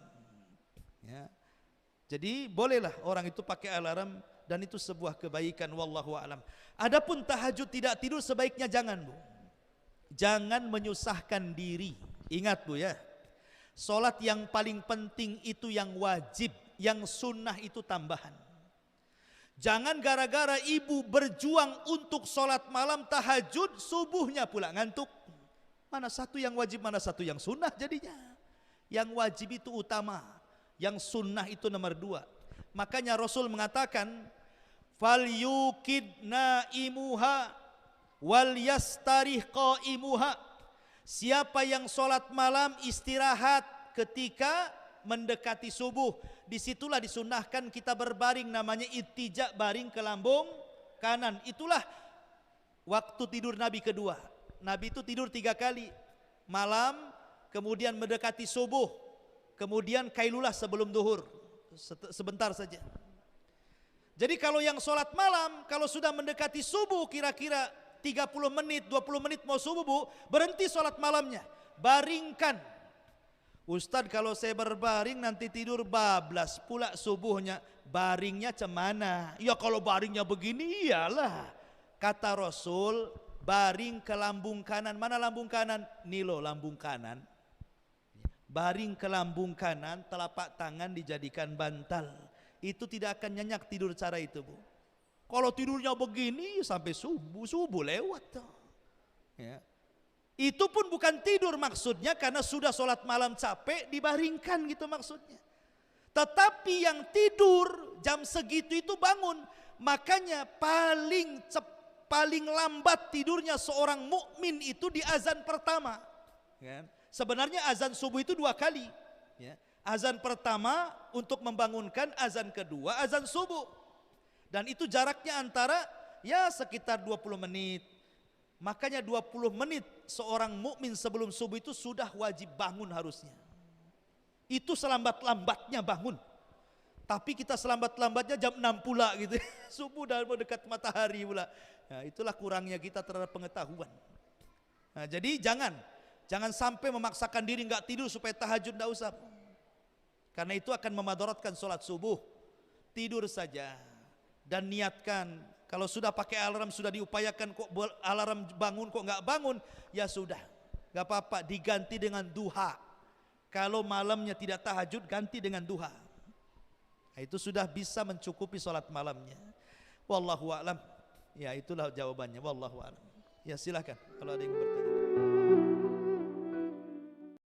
Ya. Jadi bolehlah orang itu pakai alarm, dan itu sebuah kebaikan, wallahu alam. Adapun tahajud tidak tidur sebaiknya jangan, Bu. Jangan menyusahkan diri. Ingat, Bu ya. Salat yang paling penting itu yang wajib, yang sunnah itu tambahan. Jangan gara-gara ibu berjuang untuk salat malam tahajud, subuhnya pula ngantuk. Mana satu yang wajib, mana satu yang sunnah jadinya. Yang wajib itu utama, yang sunnah itu nomor 2. Makanya Rasul mengatakan, fal yukid naimuha wal yastarih qaimuha. Siapa yang sholat malam istirahat ketika mendekati subuh, disitulah disunnahkan kita berbaring, namanya ittija, baring ke lambung kanan. Itulah waktu tidur Nabi kedua. Nabi itu tidur 3 kali, malam, kemudian mendekati subuh, kemudian kailulah sebelum duhur, sebentar saja. Jadi kalau yang sholat malam, kalau sudah mendekati subuh kira-kira 30 menit, 20 menit mau subuh, Bu, berhenti sholat malamnya, baringkan. Ustadz, kalau saya berbaring nanti tidur bablas pula subuhnya, baringnya cemana? Ya kalau baringnya begini iyalah. Kata Rasul, baring ke lambung kanan. Mana lambung kanan? Nilo lambung kanan. Baring ke lambung kanan, telapak tangan dijadikan bantal. Itu tidak akan nyenyak tidur cara itu, Bu. Kalau tidurnya begini sampai subuh lewat. Ya. Itu pun bukan tidur maksudnya, karena sudah sholat malam capek dibaringkan gitu maksudnya. Tetapi yang tidur jam segitu itu bangun. Makanya paling lambat tidurnya seorang mukmin itu di azan pertama. Ya. Sebenarnya azan subuh itu 2 kali. Ya. Azan pertama untuk membangunkan, azan kedua azan subuh. Dan itu jaraknya antara ya sekitar 20 menit. Makanya 20 menit seorang mukmin sebelum subuh itu sudah wajib bangun harusnya. Itu selambat-lambatnya bangun. Tapi kita selambat-lambatnya jam 6 pula gitu. Subuh dah dekat matahari pula. Nah, itulah kurangnya kita terhadap pengetahuan. Nah, jadi jangan sampai memaksakan diri nggak tidur supaya tahajud, nggak usah. Karena itu akan memadaratkan sholat subuh. Tidur saja dan niatkan. Kalau sudah pakai alarm, sudah diupayakan kok alarm bangun kok nggak bangun, ya sudah, nggak apa-apa, diganti dengan duha. Kalau malamnya tidak tahajud, ganti dengan duha. Nah, itu sudah bisa mencukupi sholat malamnya. Wallahu a'lam. Ya itulah jawabannya. Wallahu a'lam. Ya silakan kalau ada yang bertanya.